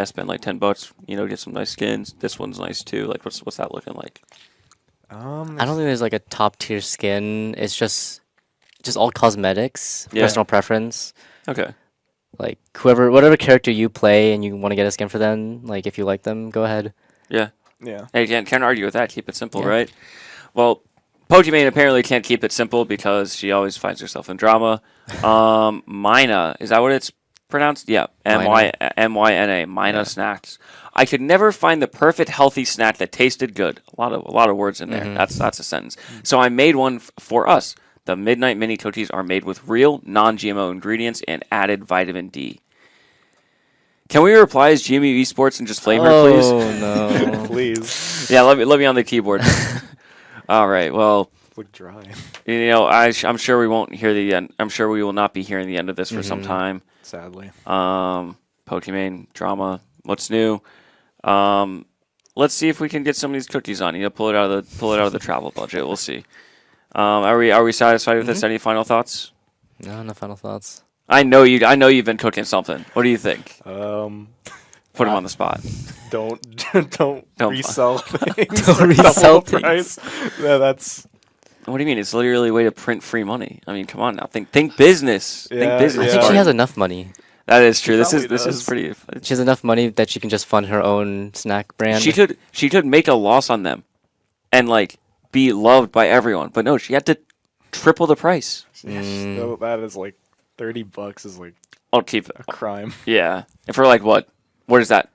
spend like $10, get some nice skins. This one's nice too. Like what's that looking like? I don't think there's like a top tier skin. It's just all cosmetics, personal preference. Okay. Like whatever character you play and you want to get a skin for them, like if you like them, go ahead. Yeah. Yeah. Hey, can't argue with that. Keep it simple, Yeah. right? Well, Pokimane apparently can't keep it simple because she always finds herself in drama. Mina, is that what it's pronounced? Yeah, Myna. Mina snacks. I could never find the perfect healthy snack that tasted good. A lot of words in there. That's a sentence. So I made one for us. The Midnight Mini cookies are made with real non-GMO ingredients and added vitamin D. Can we reply as GMU Esports and just flame her, please? Oh no. Please. Yeah, let me on the keyboard. All right. Well, Look dry. I'm sure we won't hear the end. I'm sure we will not be hearing the end of this for some time. Sadly. Pokimane drama. What's new? Let's see if we can get some of these cookies on. Pull it out of the travel budget. We'll see. Are we satisfied with this? Any final thoughts? No final thoughts. I know you've been cooking something. What do you think? Put Put him on the spot. Don't Don't resell things. Don't for resell double price. Yeah, that's What do you mean? It's literally a way to print free money. I mean, come on now. Think business. Think Yeah, business. I think she Spartan. has enough money. That is true. This probably is does. pretty. She has enough money that she can just fund her own snack brand. She could make a loss on them. and like be loved by everyone. But no, she had to triple the price. So that is like $30 is like I'll keep it. a crime. Yeah, and for like what is that?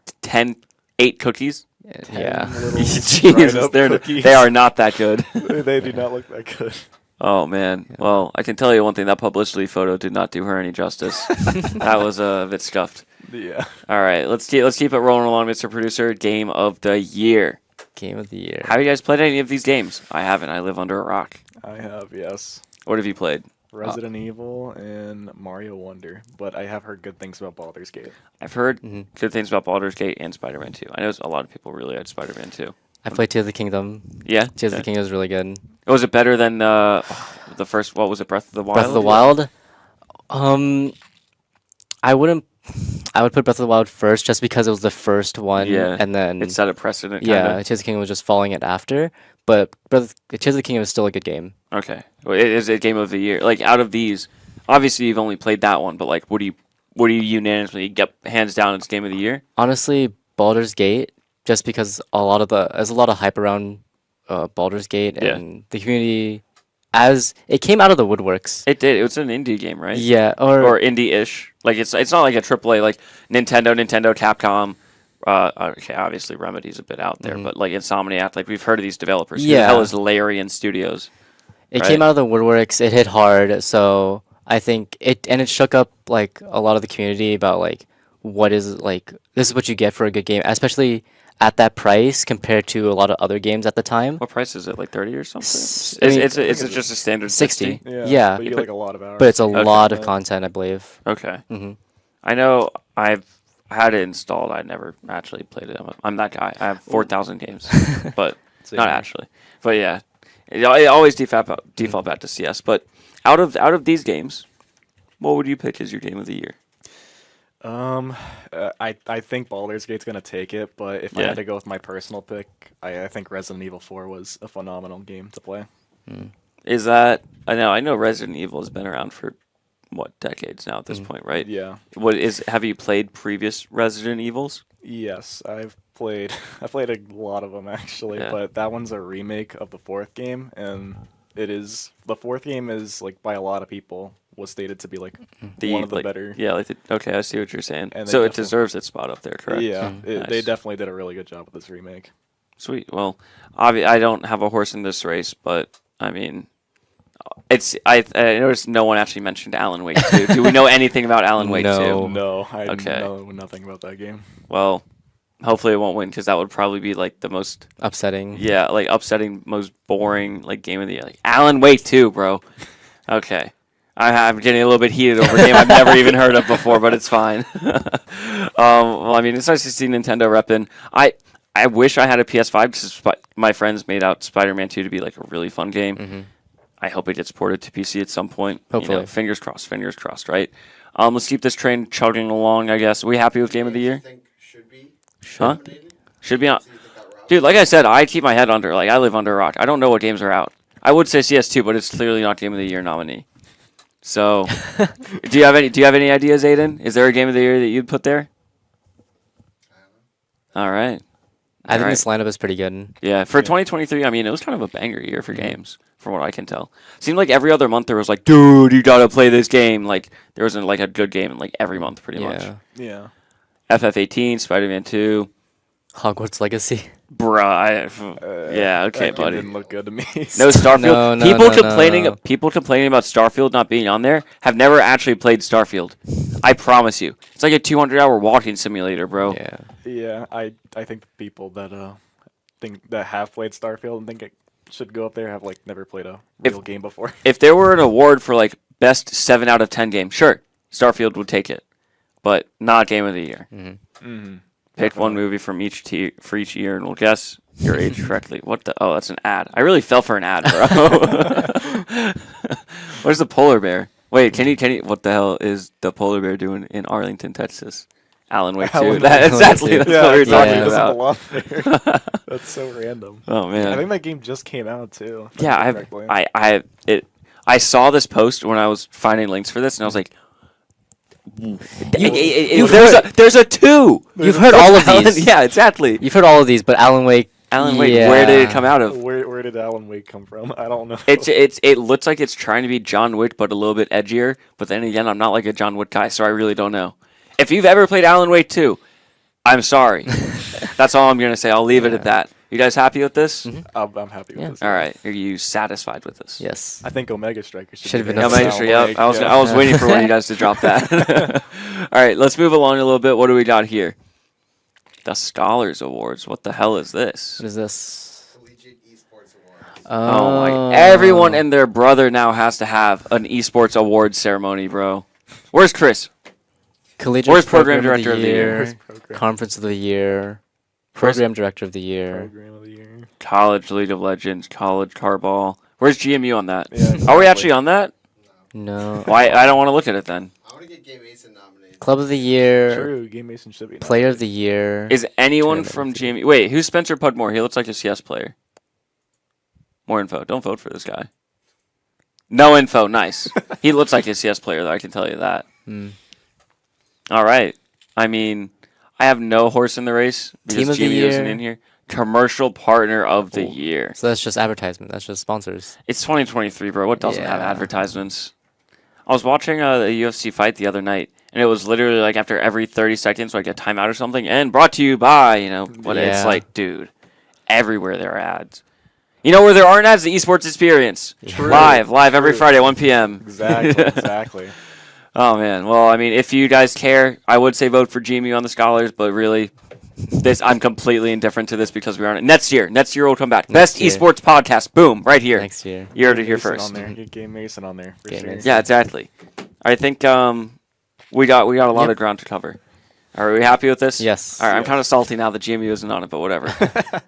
8 cookies? Yeah. 10 little Jesus, dried-up they cookies. are not that good. They do not look that good. Oh man. Well, I can tell you one thing. That publicity photo did not do her any justice. That was a bit scuffed. Yeah. All right, let's keep it rolling along, Mr. Producer. Game of the year. Game of the year. Have you guys played any of these games? I haven't. I live under a rock. I have, yes. What have you played? Resident Evil and Mario Wonder, but I have heard good things about Baldur's Gate. I've heard good things about Baldur's Gate and Spider-Man 2. I know a lot of people really like Spider-Man 2. I played Tears of the Kingdom. Yeah? Tears of the Kingdom was really good. Was it better than the first, what was it, Breath of the Wild? Breath of the Wild. I would put Breath of the Wild first just because it was the first one. Yeah. And then It set a precedent, yeah, kinda. Tears of the Kingdom was just following it after. But Tears of the Kingdom is still a good game. Okay. Well, it is a game of the year. Like, out of these, obviously you've only played that one, but like, what do you unanimously get hands down it's game of the year? Honestly, Baldur's Gate, just because there's a lot of hype around Baldur's Gate Yeah. and the community as it came out of the woodworks. It did. It was an indie game, right? Yeah, Or indie-ish. Like, it's not like a AAA, like Nintendo, Capcom. Okay, obviously Remedy's a bit out there, but like Insomniac, like we've heard of these developers. Who the Yeah. hell is Larian Studios? It right? came out of the woodworks. It hit hard, so I think it shook up like a lot of the community about like what is like this is what you get for a good game, especially at that price compared to a lot of other games at the time. What price is it? Like 30 or something? I mean, It's just a standard 60. 60? Yeah. But you get like a lot of hours. But it's a Okay. lot of content, I believe. Okay. hmm I know I've had it installed. I never actually played it. I'm that guy. I have 4,000 games, but Same not here. actually. But yeah, it always default back to CS. But out of these games, what would you pick as your game of the year? I think Baldur's Gate's gonna take it, but if I Yeah. had to go with my personal pick, I think Resident Evil 4 was a phenomenal game to play. Is that I know Resident Evil has been around for what decades now at this point, right? Yeah. Have you played previous Resident Evils? Yes, I played a lot of them actually, Yeah. but that one's a remake of the fourth game, and the fourth game is like by a lot of people was stated to be like one of the like, better. Yeah, okay, I see what you're saying. And they So it definitely- deserves its spot up there, correct? Yeah, they Nice. definitely did a really good job with this remake. Sweet. Well, I don't have a horse in this race, but I mean, I noticed no one actually mentioned Alan Wake 2. Do we know anything about Alan Wake 2? No. No, I Okay. know nothing about that game. Well, hopefully it won't win because that would probably be like the most Upsetting. like upsetting, most boring like game of the year. Like Alan Wake 2, bro. Okay. I'm getting a little bit heated over a game I've never even heard of before, but it's fine. Well, I mean, it's nice to see Nintendo repping. I wish I had a PS5 because my friends made out Spider-Man 2 to be like a really fun game. I hope it gets ported to PC at some point. Hopefully. Fingers crossed, right? Let's keep this train chugging along, I guess. Are we happy with Game of the Year? Think should be Huh? nominated? Should be on. Do you think that route? Dude, like I said, I keep my head under. Like, I live under a rock. I don't know what games are out. I would say CS2, but it's clearly not Game of the Year nominee. So, do you have any ideas, Aiden? Is there a Game of the Year that you'd put there? All right. I think Alright. this lineup is pretty good. Yeah, for 2023, I mean, it was kind of a banger year for games, from what I can tell. Seemed like every other month there was like, dude, you gotta play this game. Like, there wasn't like a good game in like every month, pretty much. Yeah. FF18, Spider-Man 2, Hogwarts Legacy. bruh. Yeah, okay, that game buddy. didn't look good to me. No Starfield. No, People complaining about Starfield not being on there have never actually played Starfield. I promise you, it's like a 200-hour walking simulator, bro. Yeah. Yeah, I think the people that have played Starfield and think it should go up there have like never played a real game before. If there were an award for like best 7 out of 10 game, sure, Starfield would take it, but not Game of the Year. Pick one movie from for each year, and we'll guess your age correctly. What the? Oh, that's an ad. I really fell for an ad, bro. Where's the polar bear? Wait, can you? What the hell is the polar bear doing in Arlington, Texas? Alan Wake 2. Alan Wake Exactly. That's what we were talking yeah. about. There. That's so random. Oh man. I think that game just came out too. if I Yeah, remember correctly. I saw this post when I was finding links for this, and I was like, there's a 2. You've heard all of these. Yeah, exactly. You've heard all of these, but Alan Wake Alan Wake, where did it come Yeah. out of? Where did Alan Wake come from? I don't know. It looks like it's trying to be John Wick, but a little bit edgier. But then again, I'm not like a John Wick guy, so I really don't know. If you've ever played Alan Wake 2, I'm sorry. That's all I'm gonna say. I'll leave it at that. You guys happy with this? I'm happy with Yeah. this. All right. Are you satisfied with this? Yes. I think Omega Strikers Should've be been Yeah, up named make Alan sure. Alan Yep. Wake, I was waiting for one of you guys to drop that. All right. Let's move along a little bit. What do we got here? The Scholars Awards. What the hell is this? What is this? Collegiate Esports Award. Oh my! Everyone and their brother now has to have an esports awards ceremony, bro. Where's Chris? Collegiate Where's Program Director of the Year? Where's Program? Conference of the Year. Where's- Program Director of the Year. Program of the Year. College League of Legends, College Carball. Where's GMU on that? Yeah, Are we exactly. actually on that? No. Why? I don't want to look at it then. I want to get Game Mason nominated. Club of the Year. True, Game Mason should be. Player of the Year. Is anyone Tournament from of the GMU? Wait, who's Spencer Pudmore? He looks like a CS player. More info. Don't vote for this guy. No info. Nice. He looks like a CS player, though. I can tell you that. Hmm. All right. I mean, I have no horse in the race because Team of the GMU isn't Year. in here. Commercial Partner of the Cool. Year. So that's just advertisement. That's just sponsors. It's 2023, bro. What doesn't have Yeah. advertisements? I was watching a UFC fight the other night, and it was literally like after every 30 seconds, like a timeout or something, and brought to you by, but it's Yeah. like, dude, everywhere there are ads. You know where there aren't ads? The Esports Experience. True. Live every True. Friday, 1 p.m. Exactly. Oh, man. Well, I mean, if you guys care, I would say vote for GMU on the Scholars, but really, I'm completely indifferent to this because we aren't. Next year will come back. Best year. esports podcast. Boom, right here. Next year. You heard Get it here Mason first. On there. Get Game Mason on there for Game sure. Mason. Yeah, exactly. I think we got a lot Yep. of ground to cover. Are we happy with this? Yes. All right, I'm Yes. kind of salty now that GMU isn't on it, but whatever.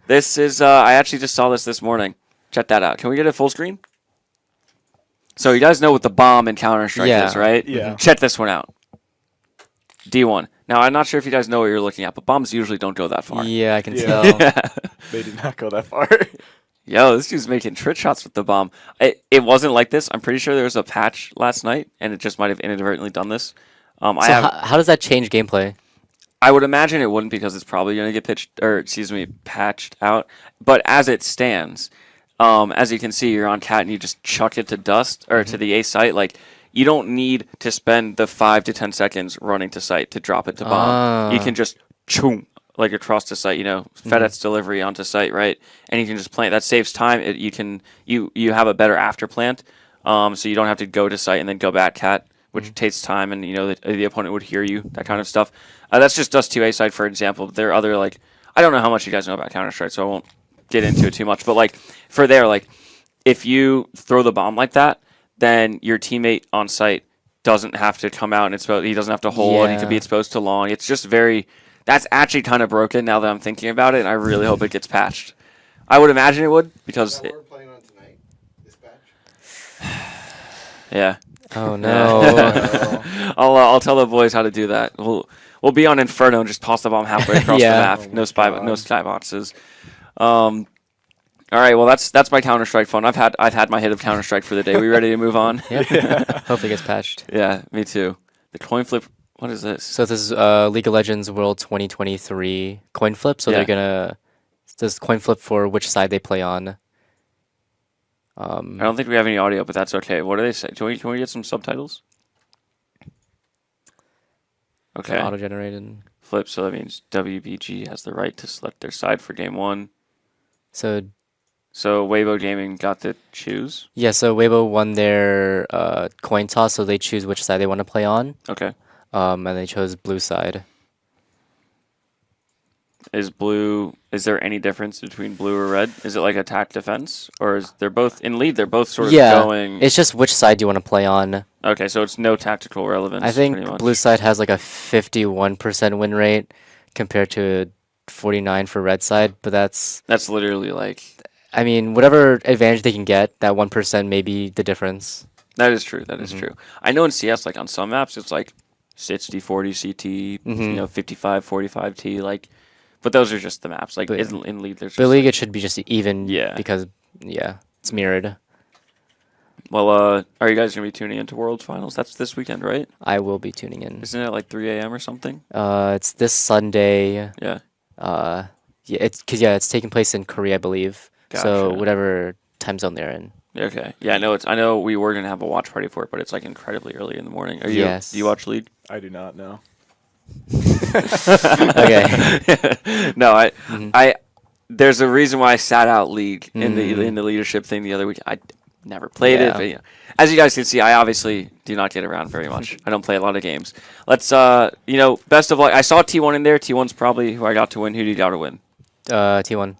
This is I actually just saw this morning. Check that out. Can we get it full screen? So you guys know what the bomb in Counter-Strike Yeah. is, right? Yeah. Check this one out. D1. Now, I'm not sure if you guys know what you're looking at, but bombs usually don't go that far. Yeah, I can Yeah. tell. They did not go that far. Yo, this dude's making trick shots with the bomb. It wasn't like this. I'm pretty sure there was a patch last night, and it just might have inadvertently done this. So how does that change gameplay? I would imagine it wouldn't because it's probably going to get patched out. But as it stands, as you can see, you're on cat and you just chuck it to dust or to the A site. Like, you don't need to spend the 5 to 10 seconds running to site to drop it to bomb. You can just choom, like across the site, FedEx delivery onto site, right? And you can just plant. That saves time. You have a better after plant, so you don't have to go to site and then go back cat, which takes time, and the opponent would hear you, that kind of stuff. That's just Dust 2A side, for example. There are other, I don't know how much you guys know about Counter-Strike, so I won't get into it too much. But for there, if you throw the bomb like that, then your teammate on site doesn't have to come out and he doesn't have to hold. He Yeah. could be exposed to long. It's just that's actually kind of broken now that I'm thinking about it, and I really hope it gets patched. I would imagine it would Is because that what we're playing on tonight? This patch? yeah. Oh no. I'll tell the boys how to do that. We'll be on Inferno and just toss the bomb halfway across Yeah. the map. Oh No my God. sky boxes. All right, well that's my Counter-Strike fun. I've had my hit of Counter-Strike for the day. We ready to move on? Yep. Hopefully it gets patched. Yeah, me too. The coin flip. What is this? So this is League of Legends World 2023 coin flip. So Yeah. they're gonna this coin flip for which side they play on. I don't think we have any audio, but that's okay. What do they say? Can we get some subtitles? Okay. Auto generated. Flip. So that means WBG has the right to select their side for game one. So So Weibo Gaming got to choose. yeah, so Weibo won their coin toss, so they choose which side they want to play on. Okay. And they chose blue side. Is there any difference between blue or red? Is it like attack defense, or is they're both in lead? They're both sort of Yeah, going. it's just which side do you want to play on. Okay, so it's no tactical relevance. I think pretty much. blue side has like a 51% win rate compared to 49 for red side, but that's That's literally like I mean, whatever advantage they can get, that 1% may be the difference. that is true. That is true. I know in CS, like on some maps, it's like 60-40 CT, 55-45 T, like. But those are just the maps. Like But- in league, there's. But Just league, it should be just even Yeah. because, yeah, it's mirrored. Well, are you guys gonna be tuning into World Finals? That's this weekend, right? I will be tuning in. Isn't it like 3 a.m. or something? It's this Sunday. Yeah. it's taking place in Korea, I believe. So Gotcha. whatever time zone they're in. Okay. Yeah, I know we were gonna have a watch party for it, but it's like incredibly early in the morning. Are you? Yes. Do you watch League? I do not know. Okay. No, Mhm. there's a reason why I sat out League in Mm. the leadership thing the other week. I never played it, Yeah. but as you guys can see, I obviously do not get around very much. I don't play a lot of games. Let's best of luck. I saw T1 in there. T1's probably who I got to win. Who did you got to win? T1.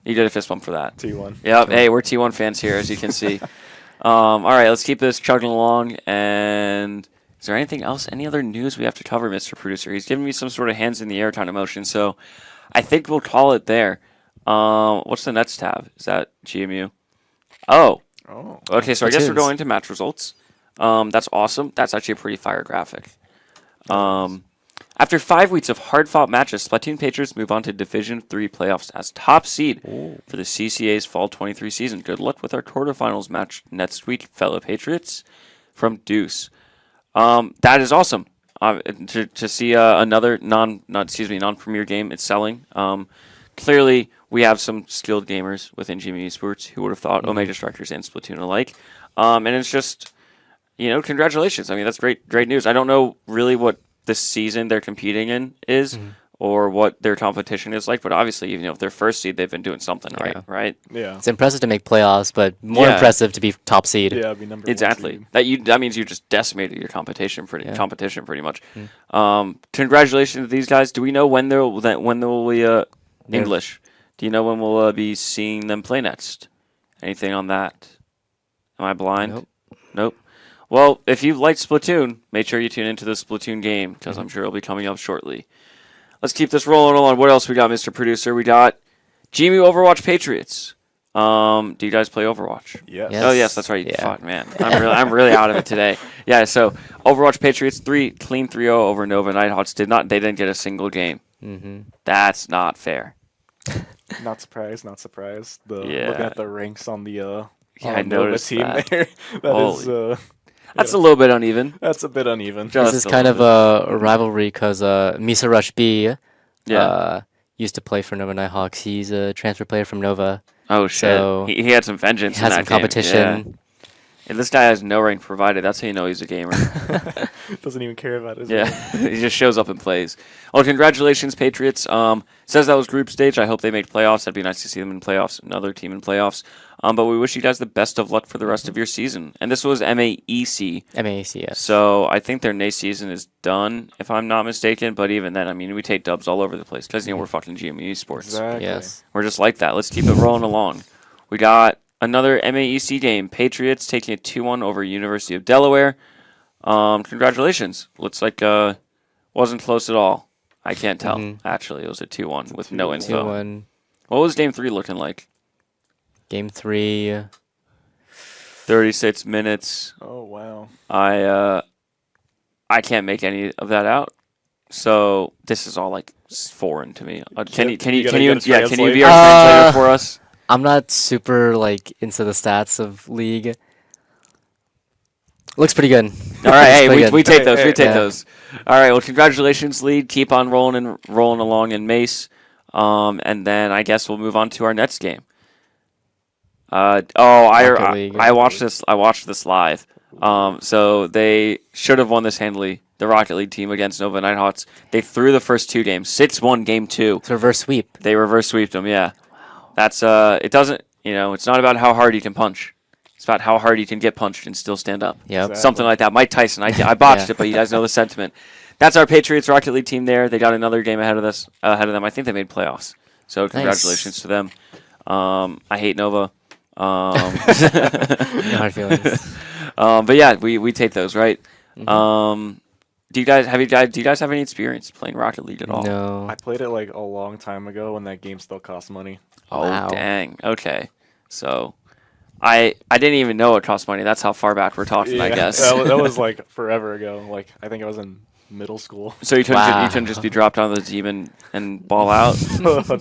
You did a fist bump for that. T1. Yep. Hey, we're T1 fans here, as you can see. All right, let's keep this chugging along. And is there anything else? Any other news we have to cover, Mr. Producer? He's giving me some sort of hands in the air kind of motion, so I think we'll call it there. What's the next tab? Is that GMU? Oh, Oh. okay. So I guess we're Platoons. going into match results. That's awesome. That's actually a pretty fire graphic. After 5 weeks of hard-fought matches, Splatoon Patriots move on to Division 3 playoffs as top seed for the CCA's Fall 23 season. Good luck with our quarterfinals match next week, fellow Patriots. From Deuce. That is awesome. To see another non-premier game. It's selling. Clearly, we have some skilled gamers within GMU Esports. Who would have thought Omega Strikers and Splatoon alike? And it's just, congratulations. I mean, that's great news. I don't know really what this season they're competing in is or what their competition is like, but obviously, if they're first seed, they've been doing something right? Yeah. It's impressive to make playoffs, but more Yeah. impressive to be top seed. Yeah, I'd be number Exactly. one seed. That means you just decimated your competition pretty much. Mm. Congratulations to these guys. Do we know when there will be English? Do you know when we'll be seeing them play next? Anything on that? Am I blind? Nope. Well, if you like Splatoon, make sure you tune into the Splatoon game because I'm sure it'll be coming up shortly. Let's keep this rolling on. What else we got, Mr. Producer? We got GMU Overwatch Patriots. Do you guys play Overwatch? Yes. Yes. Oh yes, that's right. Yeah. Fuck man, I'm really out of it today. Yeah, so Overwatch Patriots clean 3-0 over Nova Nighthawks. They didn't get a single game. Mm-hmm. That's not fair. Not surprised. Yeah. Looking at the ranks on the Yeah, I on Nova noticed team that. there. That's a little bit uneven. That's a bit uneven. Just This is a kind of little a rivalry because Misa Rush B Yeah. used to play for Nova Nighthawks. He's a transfer player from Nova. Oh shit. So he had some vengeance. He has in some that game. competition. Yeah. And this guy has no rank provided. That's how you know he's a gamer. Doesn't even care about his. Yeah, he just shows up and plays. Well, congratulations, Patriots. Says that was group stage. I hope they make playoffs. That'd be nice to see them in playoffs, another team in playoffs. But we wish you guys the best of luck for the rest of your season. And this was MAEC. MAC, yes. So I think their next season is done, if I'm not mistaken. But even then, I mean, we take dubs all over the place because we're fucking GMU Esports. Exactly. Yes. We're just like that. Let's keep it rolling along. We got another MAEC game. Patriots taking a 2-1 over University of Delaware. Congratulations. Looks like wasn't close at all. I can't tell. Mhm. Actually, it was a 2-1 with no info. 2-1. What was game 3 looking like? Game 3. 36 minutes. Oh wow. I can't make any of that out. So this is all like foreign to me. Can you be our translate? translator for us? I'm not super into the stats of League. Looks pretty good. All right, hey, Pretty we good. take those. We take Yeah. those. All right, well, congratulations, lead. Keep on rolling along in Mace, and then I guess we'll move on to our next game. League. I watched this. I watched this live. So they should have won this handily. The Rocket League team against Nova Nighthawks. They threw the first 2 games. 6-1 game 2. It's a reverse sweep. They reverse sweeped them. Yeah. Wow. That's it doesn't. It's not about how hard you can punch. It's about how hard you can get punched and still stand up. Yep. Exactly. Something like that. Mike Tyson. I botched Yeah. it, but you guys know the sentiment. That's our Patriots Rocket League team there. They got another game ahead of them. I think they made playoffs. So congratulations to them. I hate Nova. No hard feelings. But yeah, we take those, right? Mhm. Do you guys have any experience playing Rocket League at all? No. I played it like a long time ago when that game still cost money. Oh Wow. dang. Okay. So I didn't even know it cost money. That's how far back we're talking, I guess. that was like forever ago. Like I think I was in middle school. So you couldn't just be dropped on the team and ball out?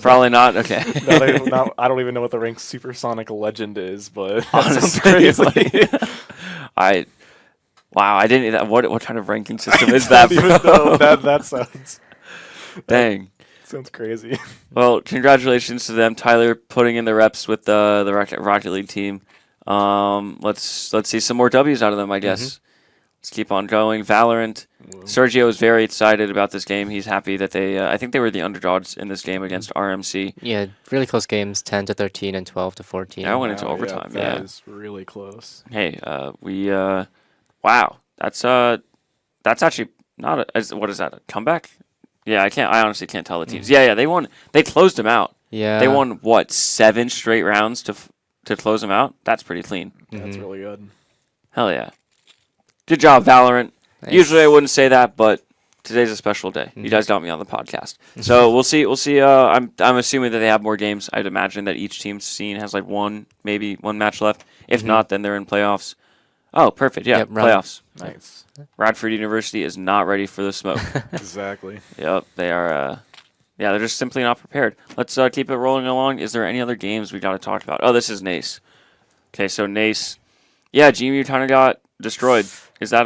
Probably not. Okay. I don't even know what the rank Supersonic Legend is, but that Honestly, sounds crazy. Wow, I didn't. What kind of ranking system is I that, don't even bro? know. That sounds. Dang. Sounds crazy. Well, congratulations to them, Tyler, putting in the reps with the Rocket League team. Let's see some more W's out of them, I guess. Let's keep on going. Valorant. Sergio is very excited about this game. He's happy that they. I think they were the underdogs in this game against RMC. Yeah, really close games, 10-13 and 12-14. Yeah, I went into overtime. That Yeah. is really close. Hey, we. Wow, that's actually not a. What is that? A comeback? Yeah, I honestly can't tell the teams. Yeah, they won. They closed them out. Yeah. They won what 7 straight rounds to close them out. That's pretty clean. That's really good. Hell yeah. Good job, Valorant. Nice. Usually I wouldn't say that, but today's a special day. You guys got me on the podcast. So we'll see. I'm assuming that they have more games. I'd imagine that each team's scene has like maybe one match left. If not, then they're in playoffs. Oh, perfect. Yeah, Yep, playoffs. Nice. Radford University is not ready for the smoke. Exactly. Yep, they are. Yeah, they're just simply not prepared. Let's keep it rolling along. Is there any other games we got to talk about? Oh, this is Nace. Okay, so Nace. Yeah, GMU kind of got destroyed. Is that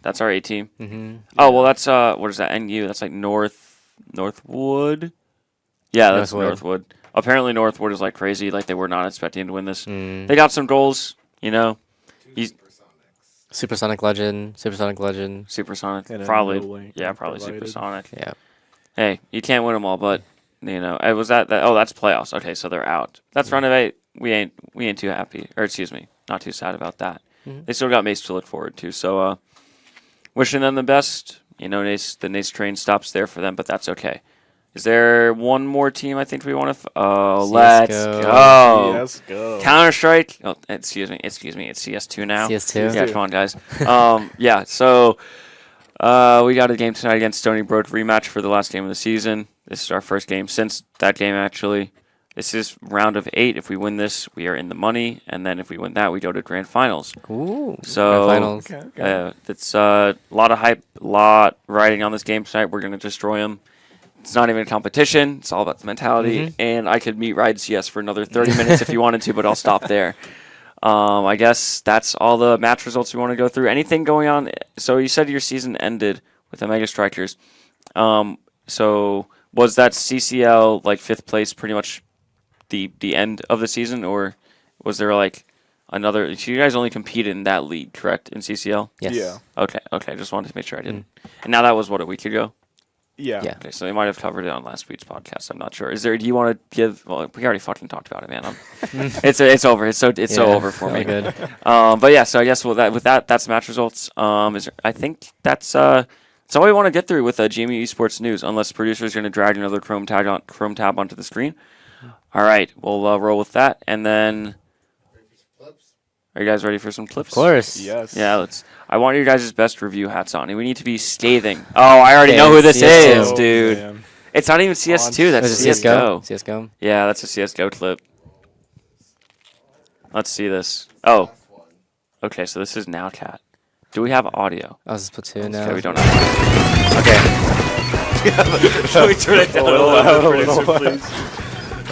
that's our A team? Mm-hmm. Oh, well, that's, what is that? NU? That's like Northwood? Yeah, that's Northwood. Apparently Northwood is like crazy. Like they were not expecting to win this. They got some goals, you know. Supersonic Legend. Supersonic. And Probably. no Probably provided. Supersonic. Yeah. Hey, you can't win them all, but, you know, was that oh, that's playoffs. Okay, so they're out. That's round of 8. We ain't too happy. Or, excuse me, not too sad about that. They still got Mace to look forward to. So, wishing them the best. You know, the Nace train stops there for them, but that's okay. Is there one more team I think we want to... let's go. Let's go. Counter-Strike. Oh, excuse me. It's CS2 now. CS2. Yeah, come on, guys. Yeah, so we got a game tonight against Stony Brook, rematch for the last game of the season. This is our first game since that game, actually. This is round of 8. If we win this, we are in the money, and then if we win that, we go to grand finals. Ooh. So Grand finals. Okay. it's a lot of hype, lot riding on this game tonight. We're going to destroy them. It's not even a competition. It's all about the mentality. And I could meet Ride CS for another 30 minutes if you wanted to, but I'll stop there. I guess that's all the match results we want to go through. Anything going on? So you said your season ended with Omega Strikers. So was that CCL like 5th place pretty much the end of the season, or was there like another? So you guys only competed in that league, correct? In CCL? Yes. Yeah. Okay. Just wanted to make sure I didn't. And now that was what, a week ago? Yeah. Yeah. Okay, so they might have covered it on last week's podcast. I'm not sure. Do you want to give? Well, we already fucking talked about it, man. It's over. It's so over for me. Good. But yeah, so I guess with that's match results. I think that's all we want to get through with GMU Esports news, unless producer's going to drag another Chrome tab onto the screen. All right, we'll roll with that, and then. Are you guys ready for some clips? Of course. Yes. Yeah, I want your guys' best review hats on. We need to be scathing. Oh, I already know who this CS2. is, dude. Man. It's not even CS2. That's Was it CSGO. CSGO? Yeah, that's a CSGO clip. Let's see this. Oh. Okay, so this is Nowcat. Do we have audio? Oh, this is Splatoon now. Okay, we don't have audio. Okay. Can we turn it down A little loud, a little loud.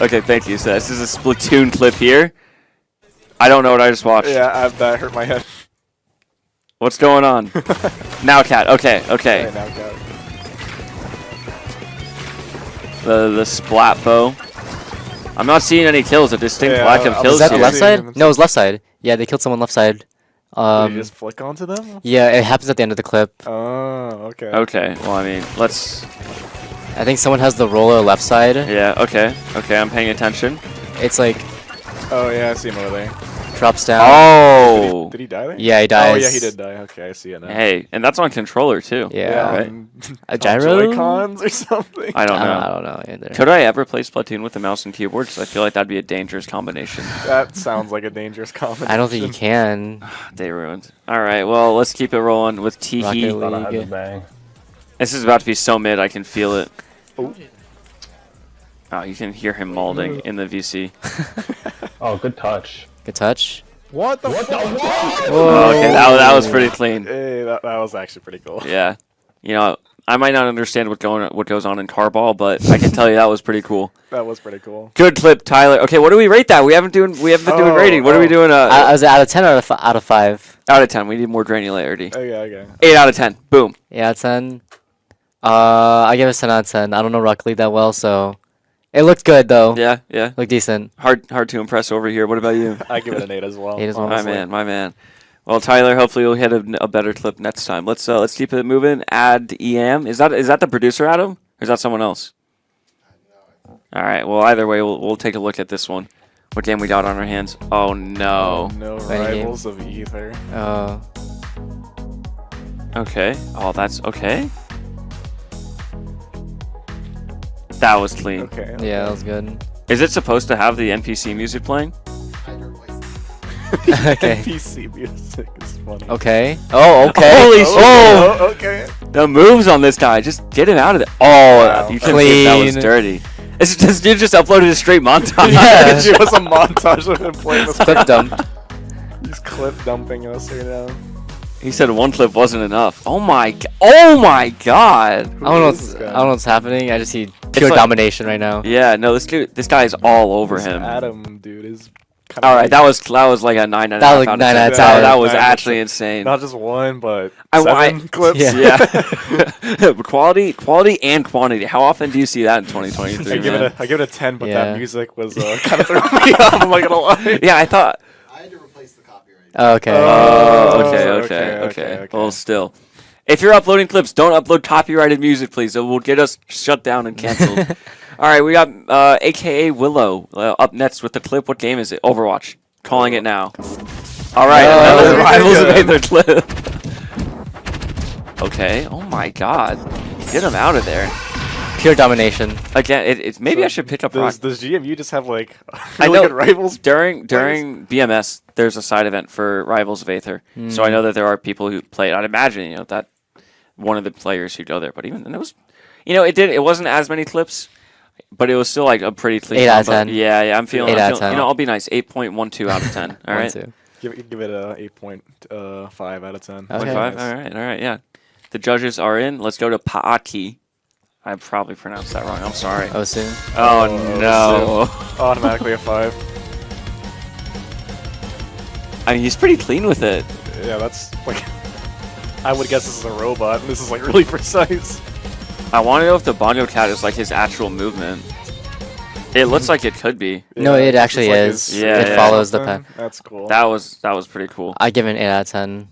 Okay, thank you. So this is a Splatoon clip here. I don't know what I just watched. Yeah, that hurt my head. What's going on? Nowcat. Okay. Okay, now got it. The splat bow. I'm not seeing any kills. A distinct Yeah, lack of I'm kills Is that the here. left seeing side? them. No, it was left side. Yeah, they killed someone left side. Did you just flick onto them? Yeah, it happens at the end of the clip. Oh, okay. Okay. Well, I mean, let's. I think someone has the roller left side. Yeah. Okay. I'm paying attention. It's like Oh, yeah, I see him over there. drops down. Oh. Did he die there? Yeah, he dies. Oh, yeah, he did die. Okay, I see it now. Hey, and that's on controller too. Yeah. Right. A gyro? Joy-Cons or something. I don't know. I don't know either. Could I ever play Splatoon with a mouse and keyboard? Because I feel like that'd be a dangerous combination. That sounds like a dangerous combination. I don't think you can. They ruined. All right. Well, let's keep it rolling with Teehee. Rocket League. This is about to be so mid. I can feel it. Oh. Oh, you can hear him molding in the VC. Oh, good touch. Good touch. What the fuck? Oh, okay, that was pretty clean. Hey, that was actually pretty cool. Yeah. You know, I might not understand what goes on in Carball, but I can tell you that was pretty cool. That was pretty cool. Good clip, Tyler. Okay, what do we rate that? We haven't been doing rating. What are we doing? I was out of 10 or out of 5? Out of 10. We need more granularity. Okay. 8 out of 10. Boom. Yeah, 10. I give it a 10 out of 10. I don't know Rocket League that well, so it looked good though. Yeah, yeah. Looked decent. Hard to impress over here. What about you? I give it an 8 as well. 8 as well. My honestly. man, my man. Well, Tyler, hopefully you'll hit a better clip next time. Let's keep it moving. Add EM. Is that the producer, Adam? Or is that someone else? All right. Well, either way, we'll take a look at this one. What game we got on our hands? Oh no. No Any game? rivals of either. Okay. Oh, that's okay. That was clean. Okay. Yeah, that was good. Is it supposed to have the NPC music playing? I replaced it. Okay. NPC music is funny. Okay. Oh, okay. Holy Oh, Oh, okay. The moves on this guy, just get him out of there. Oh, Wow. you couldn't see if that was Clean. dirty. It's just you just uploaded a straight montage. Yeah. It was a montage of him playing this. clip dumped. He's clip dumping us right now. He said one clip wasn't enough. Oh my god. Oh my god. I don't know is this I guy? don't know what's happening. I just see pure like- domination right now. Yeah, no, this guy is all over This him. Adam dude is kind All right, that was like a 9 and a That half was out of 9 10. out of That 10. was Nine, actually that's insane. not just one, but I- 7 clips. Yeah. Yeah. quality and quantity. How often do you see that in 2023? I give man? it a 10, but Yeah. that music was kind of throwing me off. I'm not gonna lie. Yeah, I thought. I had to replace the copyright. Okay. Oh, okay, okay. okay. Well, still. If you're uploading clips, don't upload copyrighted music, please. It will get us shut down and canceled. All right, we got AKA Willow up next with the clip. What game is it? Overwatch. Calling it now. All right, Oh, another Rivals good. made their clip. Okay. Oh my God. Get him out of there. Pure domination. Again, it's maybe I should pick up Rock. Does GMU just have like I really know. good rivals? During BMS, there's a side event for Rivals of Aether, so I know that there are people who play it. I'd imagine, that one of the players who go there. But even then, it was, it wasn't as many clips, but it was still like a pretty clean. 8 out of combo. 10. Yeah, I'm feeling. 8 out of 10. I'll be nice. 8.12 out of 10. All right. 1-2. Give it a 8.5 out of 10. Okay. 5. All right. Yeah. The judges are in. Let's go to Paaki. I probably pronounced that wrong. I'm sorry. Osu. Oh no. Automatically a 5. I mean, he's pretty clean with it. Yeah, that's like. I would guess this is a robot. And this is like really precise. I want to know if the Bongo Cat is like his actual movement. It looks like it could be. No, it it's actually like is. his- Yeah, It yeah. follows the something. path. That's cool. That was pretty cool. I give it an 8 out of 10.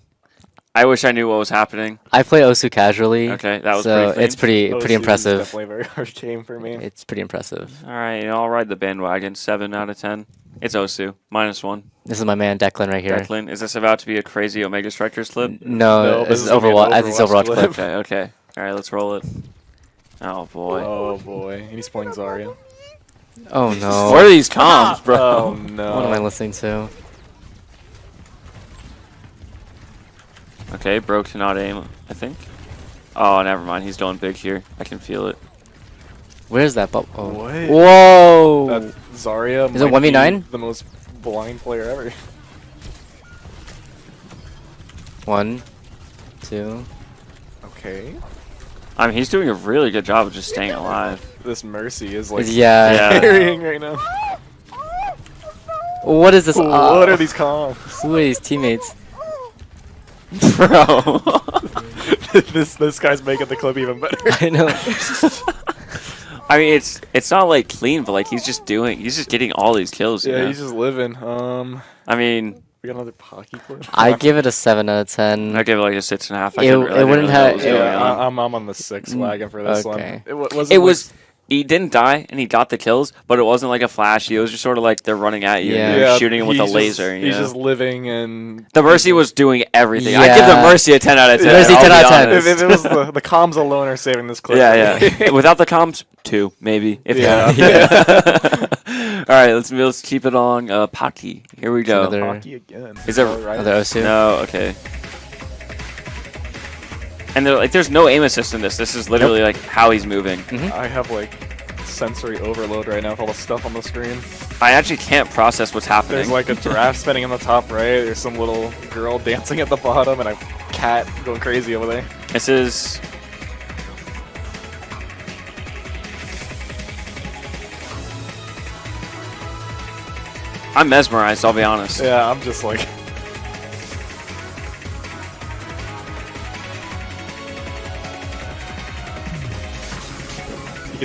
I wish I knew what was happening. I play Osu casually. Okay, that was so pretty clean. it's pretty OC is impressive. Definitely a very hard game for me. It's pretty impressive. All right, I'll ride the bandwagon. 7 out of 10. It's Osu. -1. This is my man Declan right here. Declan, is this about to be a crazy Omega Strikers clip? No, No, this this is is gonna be an Overwatch. I think it's Overwatch Overwatch clip. clip. Okay. All right, let's roll it. Oh boy. Oh boy, and he's playing Zarya. Oh no. What are these comms, bro? Oh no. What am I listening to? Okay, Bro cannot aim, I think. Oh, never mind. He's doing big here. I can feel it. Where's that bubble? Oh. What? Whoa! That Zarya Is it might be 1v9? the most blind player ever. 1, 2. Okay. I mean, he's doing a really good job of just staying alive. This Mercy is like Yeah. Yeah. carrying right now. What is this? What are these comms? Who are these teammates? Bro. this guy's making the clip even better. I know. I mean, it's not like clean, but like he's just getting all these kills. You Yeah, know? he's just living. I mean, We got another Pocky clip. I give it a 7 out of 10. I give it like a 6.5. I It- couldn't it really wouldn't know what have- was it- going Yeah, on. I'm on the 6 wagon for this Okay. one. It was. He didn't die and he got the kills, but it wasn't like a flashy. It was just sort of like they're running at you Yeah. and you're shooting him with a he's laser. He's just living and The Mercy was doing everything. I give the Yeah. Mercy a 10 out of 10. Mercy, I'll 10 be out of 10. honest. If it was the comms alone are saving this clip. Yeah, yeah. Without the comms, 2 maybe. If Yeah. that. All right, let's keep it on. Pocky. Here we go. Another- Pocky again. Is it- Right? Another Osu. No, okay. And there's no aim assist in this. This is literally like how he's moving. I have like sensory overload right now with all the stuff on the screen. I actually can't process what's happening. There's like a giraffe spinning on the top right. There's some little girl dancing at the bottom and a cat going crazy over there. This is. I'm mesmerized, I'll be honest. Yeah, I'm just like.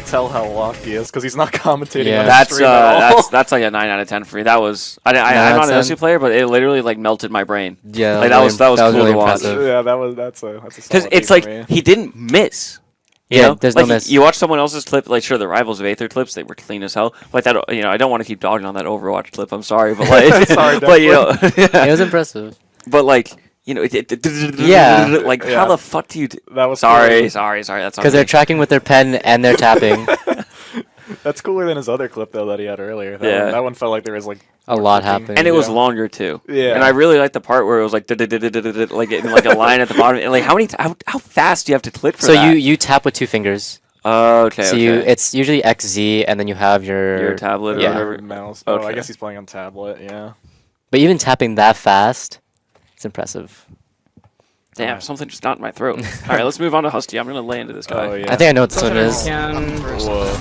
could tell how locked he is because he's not commentating. Yeah. On the That's stream at all. that's like a 9 out of 10 for me. That was I'm 9 not out an of OC 10? player, but it literally like melted my brain. Yeah, Like, that was cool really to watch. impressive. Yeah, that's a Because solid it's 8 like for me. he didn't miss. You Yeah, know? there's like no miss. You watch someone else's clip, like sure the Rivals of Aether clips, they were clean as hell. But that I don't want to keep dogging on that Overwatch clip. I'm sorry, but like, Sorry, but It was impressive. but like Yeah. like Yeah. how the fuck do you? That was Sorry, cool. sorry. That's Because they're tracking with their pen and they're tapping. That's cooler than his other clip though that he had earlier. Yeah. That one felt like there was like A more lot clicking. happened. and it was Yeah. longer too. Yeah. And I really liked the part where it was like like in like a line at the bottom. And like how fast do you have to click for So that? you tap with 2 fingers. Okay. So it's usually XZ and then you have your tablet or yeah. whatever. Mouse. Oh, I Okay. guess he's playing on tablet. Yeah. But even tapping that fast, it's impressive. Damn, something just got in my throat. All right, let's move on to Husky. I'm gonna lay into this guy. Oh yeah. I think I know what this one is. Whoa.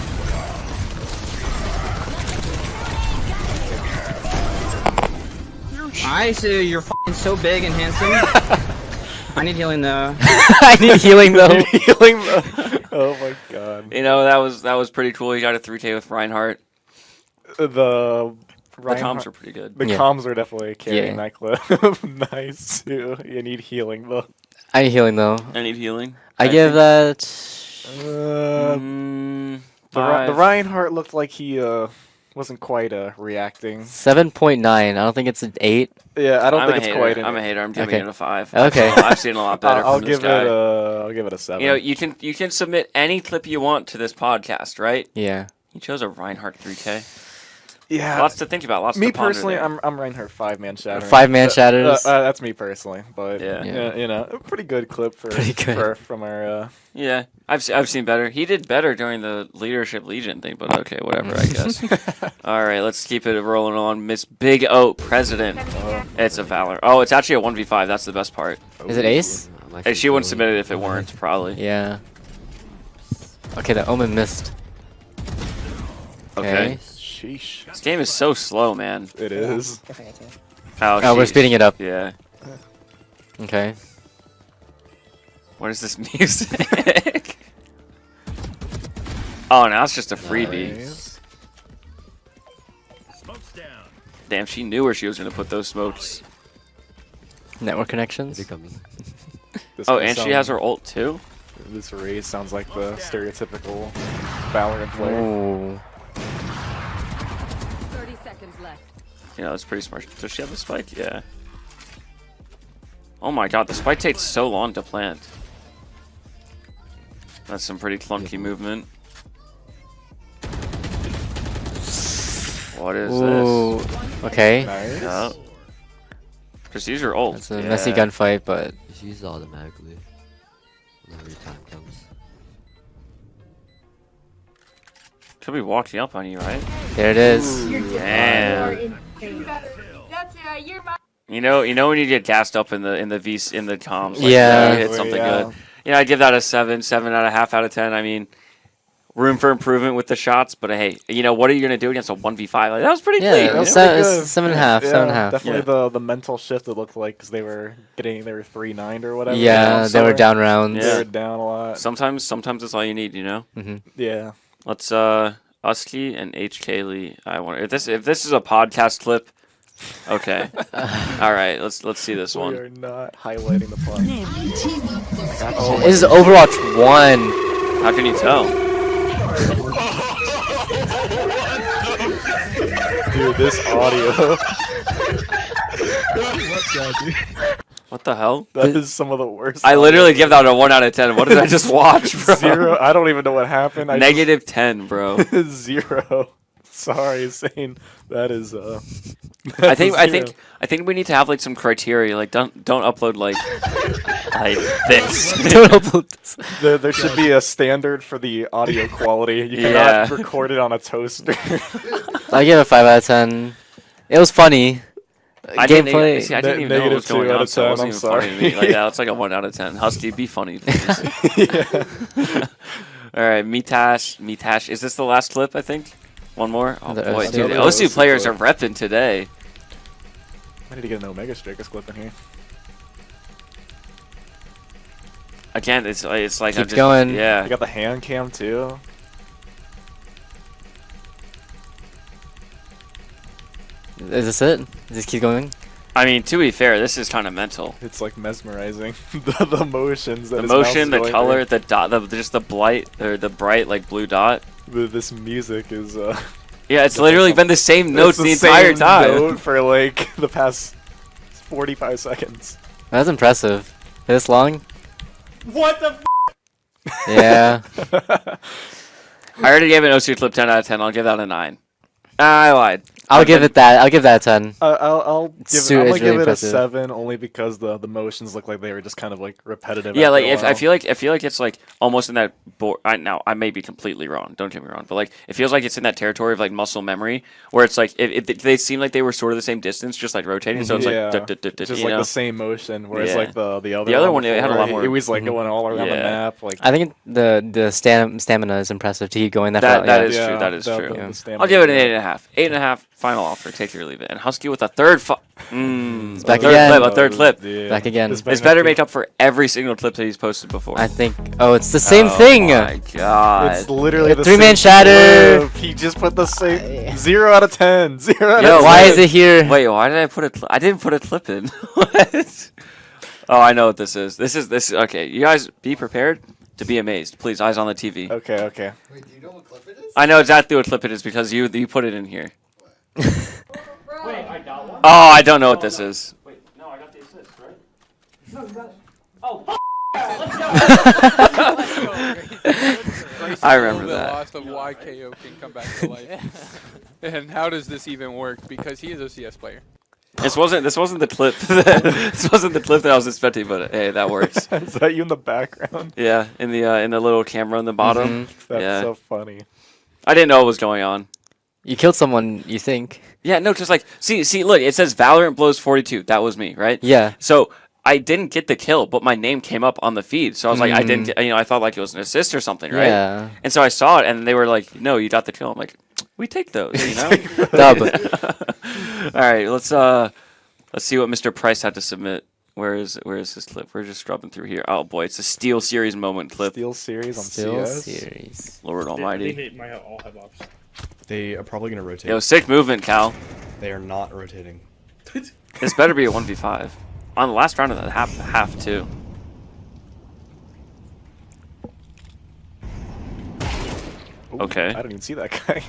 I see you're f***ing so big and handsome. I need healing though. I need healing though. Healing. Oh my god. You know that was pretty cool. He got a 3K with Reinhardt. The The Reinhardt- comms were pretty good. The Yeah. comms were definitely carrying Yeah. that clip. Nice too. You need healing though. I need healing though. I need healing. I give that. Mm, The five. Reinhardt looked like he wasn't quite reacting. 7.9. I don't think it's an 8. Yeah, I don't I'm think a it's hater. quite. I'm a hater. I'm giving Okay. it a 5. Okay. I've seen a lot better I'll from this give guy. it a. I'll give it a 7. You know, you can submit any clip you want to this podcast, right? Yeah. He chose a Reinhardt 3K. yeah. Lots to think about. Lots Me to ponder personally, there. I'm Reinhardt 5-man shatter. 5-man shatters. That's me personally, but Yeah. Yeah. you know, a pretty good clip for, Pretty good. from our. Yeah, I've seen better. He did better during the Leadership Legion thing, but okay, whatever, I guess. All right, let's keep it rolling on. Miss Big O President. It's a Valor. Oh, it's actually a 1v5. That's the best part. Is it Ace? And she wouldn't submit it if it weren't, probably. Yeah. Okay, the Omen missed. Okay. Sheesh. This game is so slow, man. It is. Oh, we're sheesh. speeding it up. Yeah. Okay. What is this music? Oh, now it's just a freebie. Nice. Damn, she knew where she was going to put those smokes. Network connections. This Oh, guy and she has sounds- her ult too? This raid sounds like the stereotypical Valorant player. Ooh. 30 seconds left. You know, that's pretty smart. Does she have the spike? Yeah. Oh my god, the spike takes so long to plant. That's some pretty clunky movement. What is Ooh. Okay. Nice. this? Oh. Just use your ult. It's a messy gunfight, but Just use it automatically whenever your time comes. Could be walking up on you, right? there it is. Damn. You know when you get gassed up in the comms. Like, Yeah. you hit something Yeah. good. You know, I give that a 7.5 out of 10. I mean, room for improvement with the shots, but hey, you know, what are you gonna do against a 1v5? Like, that was pretty clean. Yeah, you know? it's pretty it's good. 7.5. Yeah, 7.5. Definitely the mental shift it looked like because they were 3-9'd or whatever. Yeah, they were down rounds. They Yeah. were down a lot. Sometimes it's all you need, you know. Yeah. Let's Usky and HK Lee. I wonder if this is a podcast clip. Okay. All right. Let's see this We one. are not highlighting the plot. This is Overwatch 1. How can you tell? Dude, this audio. What the hell? That is some of the worst. I audio. literally give that a 1 out of 10. What did I just watch, bro? 0. I don't even know what happened. I Negative 10, bro. just, 0. Sorry, Zane. That is I think zero. we need to have like some criteria. Like don't upload like this. Don't upload this. There should be a standard for the audio quality. You Yeah. cannot record it on a toaster. I give it a 5 out of 10. It was funny. I didn't even- Gameplay. see, I didn't even know what was Negative 2 going out on, of so it 10, wasn't I'm even funny to sorry. me. Like that's like a 1 out of 10. Husky, be funny, please. Yeah. All right, Mitash. Is this the last clip? I think. One more. Oh The boy, OC. dude, the The OC OC players are clip. repping today. I need to get an Omega Strikers clip in here. Again, it's like I'm Keep just, going. I Yeah. got the hand cam too. Is this it? Does this keep going? I mean, to be fair, this is kind of mental. It's like mesmerizing. the motions. That The his mouse motion, is the going color, the dot, just the blight or the bright like blue dot. through. This music is. Yeah, it's literally been the same notes it's the entire same time. note for like the past 45 seconds. That's impressive. This long? What the? Yeah. I already gave an OC clip 10 out of 10. I'll give that a 9. I lied. I'll give it that. I'll give that a 10. I'll give It's it, I'm gonna really give it impressive. a 7 only because the motions look like they were just kind of like repetitive. Yeah, after like a if while. I feel like it's like almost in that. Now I may be completely wrong. Don't get me wrong, but like it feels like it's in that territory of like muscle memory, where it's like they seem like they were sort of the same distance, just like rotating. So it's Yeah, like just you like know? the same motion. Whereas Yeah. like the other The other one, it had a before, lot more- It was like going all around the Yeah. map. Like I think the stamina is impressive to keep going that That far. that yeah. is Yeah, true. That is the- true. the Yeah. stamina I'll give it an is 8.5. 8.5. Final offer. Take it or leave it. And Husky with a third. It's back third again. clip. A third clip. Yeah. Back again. This It's might better not be- make up for every single clip that he's posted before. I think. Oh, it's the same Oh thing. my god. It's literally the Three-man same shatter. clip. He just put the same 0 out of 10. 0 out Yo, of 10. Why is it here? Wait, why did I put a? I didn't put a clip in. What? Oh, I know what this is. This is okay. You guys be prepared to be amazed. Please, eyes on the TV. Okay, okay. Wait, do you know what clip it is? I know exactly what clip it is because you put it in here. Wait, I got one? Oh, I don't know what this is. Wait, no, I got the assist, right? No, you got it. Oh, let's go! I remember that. Lost of why KO can come back to life. And how does this even work? Because he is a CS player. This wasn't the clip. This wasn't the clip that I was expecting, but hey, that works. Is that you in the background? Yeah, in the little camera on the bottom. That's Yeah. so funny. I didn't know what was going on. You killed someone. You think? Yeah, no, just like see, look, it says Valorant blows 42. That was me, right? Yeah. So I didn't get the kill, but my name came up on the feed. So I was like, I didn't get, I thought like it was an assist or something, right? Yeah. And so I saw it, and they were like, "No, you got the kill." I'm like, "We take those, you know." Dub. All right, let's see what Mr. Price had to submit. Where is this clip? We're just scrubbing through here. Oh boy, it's a Steel Series moment clip. Steel series on Still CS. series. Lord Almighty. They might all have ops. They are probably gonna rotate. Yo, sick movement, Cal. They are not rotating. This better be a 1v5. On the last round of that half too. Ooh, Okay. I don't even see that guy.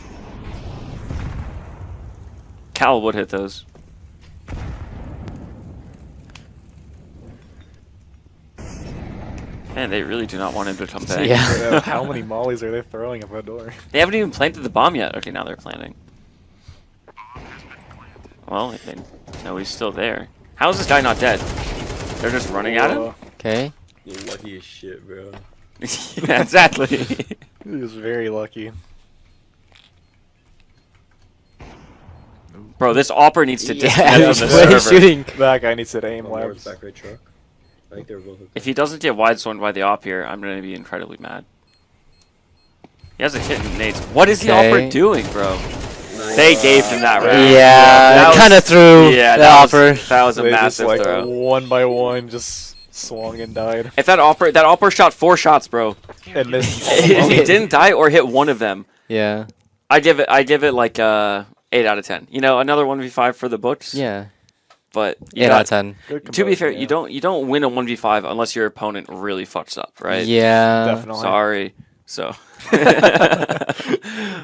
Cal would hit those. Man, they really do not want him to come back. Yeah. How many mollies are they throwing at the door? They haven't even planted the bomb yet. Okay, now they're planting. Well, no, he's still there. How is this guy not dead? They're just running at him? Okay. You're lucky as shit, bro. Yeah, exactly. He was very lucky. Bro, this Opera needs to Yeah. disconnect from the What are you server. shooting? That guy needs to aim Oh, Lord's labs. back right truck. I think they're both. If he doesn't get wide swung by the Op here, I'm going to be incredibly mad. He has a hit in nades. What is the Okay. Opera doing, bro? They gave him that round. Yeah, that was- kind of through Yeah, the that offer. that was a They just massive like throw. one by one just swung and died. If that Opera shot 4 shots, bro. And missed. If he didn't die or hit one of them, Yeah. I give it like 8 out of 10. You know, another 1v5 for the books. Yeah. But you 8 got- out of 10. Good to be fair, composure, you don't win a 1v5 unless your opponent really fucks up, right? Yeah. Definitely. Sorry. So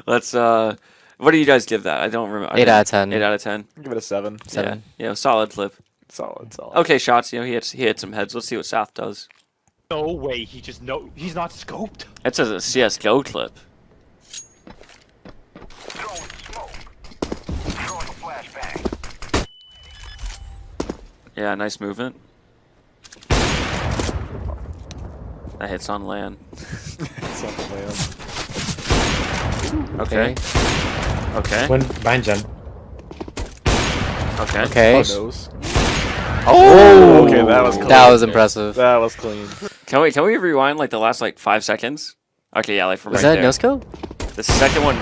let's what do you guys give that? I don't remember. 8 out of 10. 8 out of 10. Give it a 7. 7. Yeah, solid clip. Solid. Okay, shots. You know, he hit some heads. Let's see what South does. No way, he's not scoped. It says a CS:GO clip. Yeah, nice movement. That hits on land. It's on the land. Okay. Okay. When behind Jen. Okay. Okay. Oh, nose. Oh! Okay, that was clean. That was impressive. That was clean. Can we rewind like the last like 5 seconds? Okay, yeah, like from Was right that there. no scope? The second one,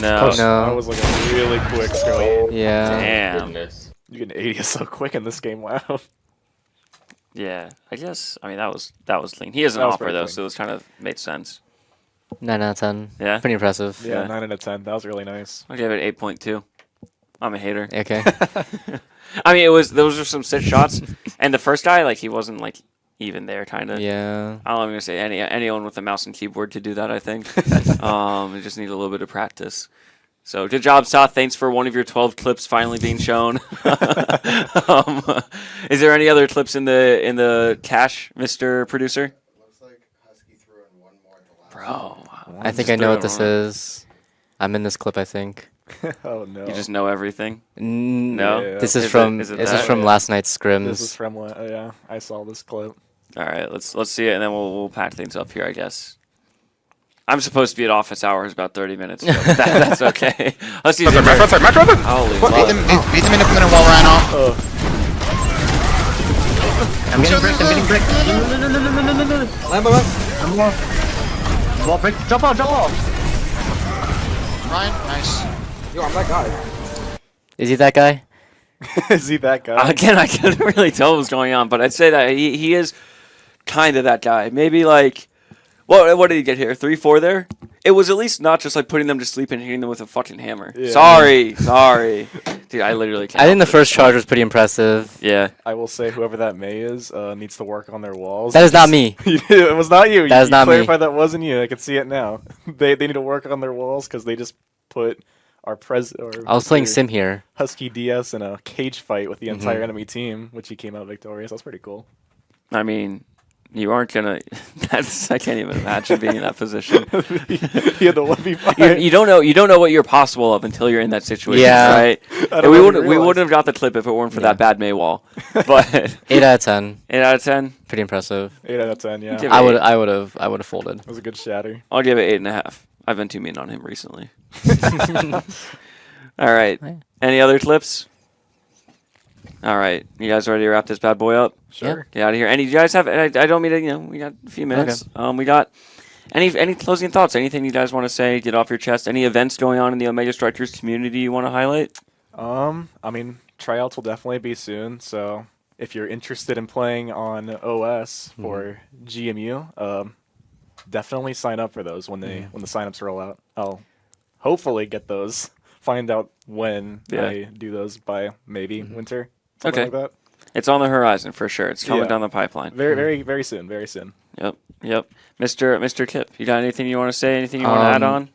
no. Close. No. That was like a really quick scope. Yeah. Damn. Goodness. You get 80 so quick in this game. Wow. Yeah, I guess. I mean, that was clean. He is an That was offer very though, clean. so this kind of made sense. 9 out of 10. Yeah, Pretty impressive. Yeah, Yeah. 9 out of 10. That was really nice. I'll give it 8.2. I'm a hater. Okay. I mean, those were some sick shots, and the first guy, like, he wasn't like even there, kind of. Yeah. I'm gonna say anyone with a mouse and keyboard could do that. I think. You just need a little bit of practice. So good job, Seth. Thanks for one of your 12 clips finally being shown. Is there any other clips in the cache, Mr. Producer? Looks like Husky threw in one more at the last. Bro, I think I know what this is. I'm in this clip, I think. Oh no. you just know everything. No. Yeah. This is Is from it this that? is from last night's scrims. This is from yeah. I saw this clip. All right, let's see it, and then we'll pack things up here, I guess. I'm supposed to be at office hours about 30 minutes. But that's okay. Let's use it. Holy Beat fuck. him in the corner while ran off. I'm getting bricked. I'm getting bricked. Lambo up. I'm low. Ball break. Jump off. Ryan, nice. Yo, I'm that guy. Is he that guy? Is he that guy? Again, I couldn't really tell what was going on, but I'd say that he is kind of that guy. Maybe like, what did he get here? 3-4 there? It was at least not just like putting them to sleep and hitting them with a fucking hammer. Yeah. Sorry. Dude, I literally can't. I think the help it. first charge was pretty impressive. Yeah. I will say whoever that May is needs to work on their walls. That is not me. It was not you. That is not me. Clarify that wasn't you. I can see it now. They need to work on their walls because they just put our I was playing Mr. Sim here. Husky DS in a cage fight with the entire enemy team, which he came out victorious. That's pretty cool. I mean, you aren't gonna. I can't even imagine being in that position. He had the 1v5. You don't know what you're possible of until you're in that situation, Yeah. right? I And don't we know if wouldn't you we realize. wouldn't have got the clip if it weren't for Yeah. that bad May wall. But 8 out of 10. 8 out of 10. Pretty impressive. 8 out of 10, yeah. Give It it- I would have folded. was a good shatter. I'll give it 8.5. I've been too mean on him recently. All right. Right. Any other clips? All right. You guys ready to wrap this bad boy up? Sure. Get out of here. Any you guys have? I don't mean to. We got a few minutes. We got any closing thoughts? Anything you guys want to say? Get off your chest. Any events going on in the Omega Strikers community you want to highlight? I mean, tryouts will definitely be soon. So if you're interested in playing on OS for GMU, definitely sign up for those when the signups roll out. I'll hopefully get those. Find out when Yeah. I do those by maybe winter. Something Okay. like that. It's on the horizon for sure. It's coming Yeah. down the pipeline. Very soon. Very soon. Yep. Mr. Kip, you got anything you want to say? Anything you want to add on?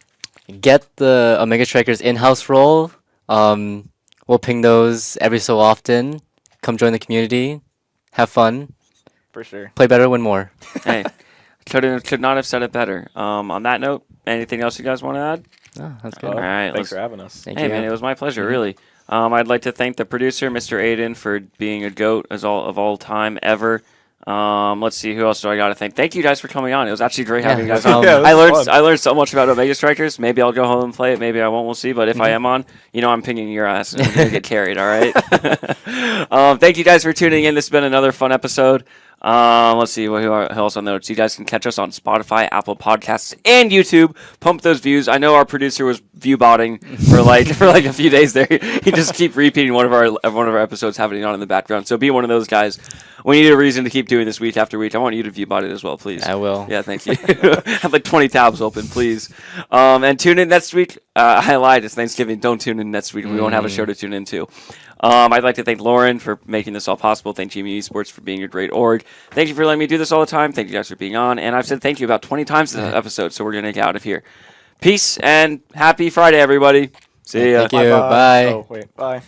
Get the Omega Strikers in-house role. We'll ping those every so often. Come join the community. Have fun. For sure. Play better, win more. Hey, could not have said it better. On that note, anything else you guys want to add? Oh, that's good. All right, Thanks let's- for having us. Thank Hey you. man, it was my pleasure, really. I'd like to thank the producer, Mr. Aiden, for being a goat of all time ever. Let's see, who else do I got to thank? Thank you guys for coming on. It was actually great having you guys on. Yeah, this I was learned fun. I learned so much about Omega Strikers. Maybe I'll go home and play it. Maybe I won't. We'll see. But if I am on, I'm pinging your ass and you're gonna get carried. All right. Thank you guys for tuning in. This has been another fun episode. Let's see who else on notes. You guys can catch us on Spotify, Apple Podcasts, and YouTube. Pump those views. I know our producer was view botting for like a few days there. He just keep repeating one of our episodes happening on in the background. So be one of those guys. We need a reason to keep doing this week after week. I want you to view bot it as well, please. I will. Yeah, thank you. Have like 20 tabs open, please. And tune in next week. I lied. It's Thanksgiving. Don't tune in next week. We won't have a show to tune into. I'd like to thank Lauren for making this all possible. Thank GMU Esports for being a great org. Thank you for letting me do this all the time. Thank you guys for being on. And I've said thank you about 20 times this episode, so we're going to get out of here. Peace and happy Friday, everybody. See ya. Thank you. Bye. Oh, wait. Bye.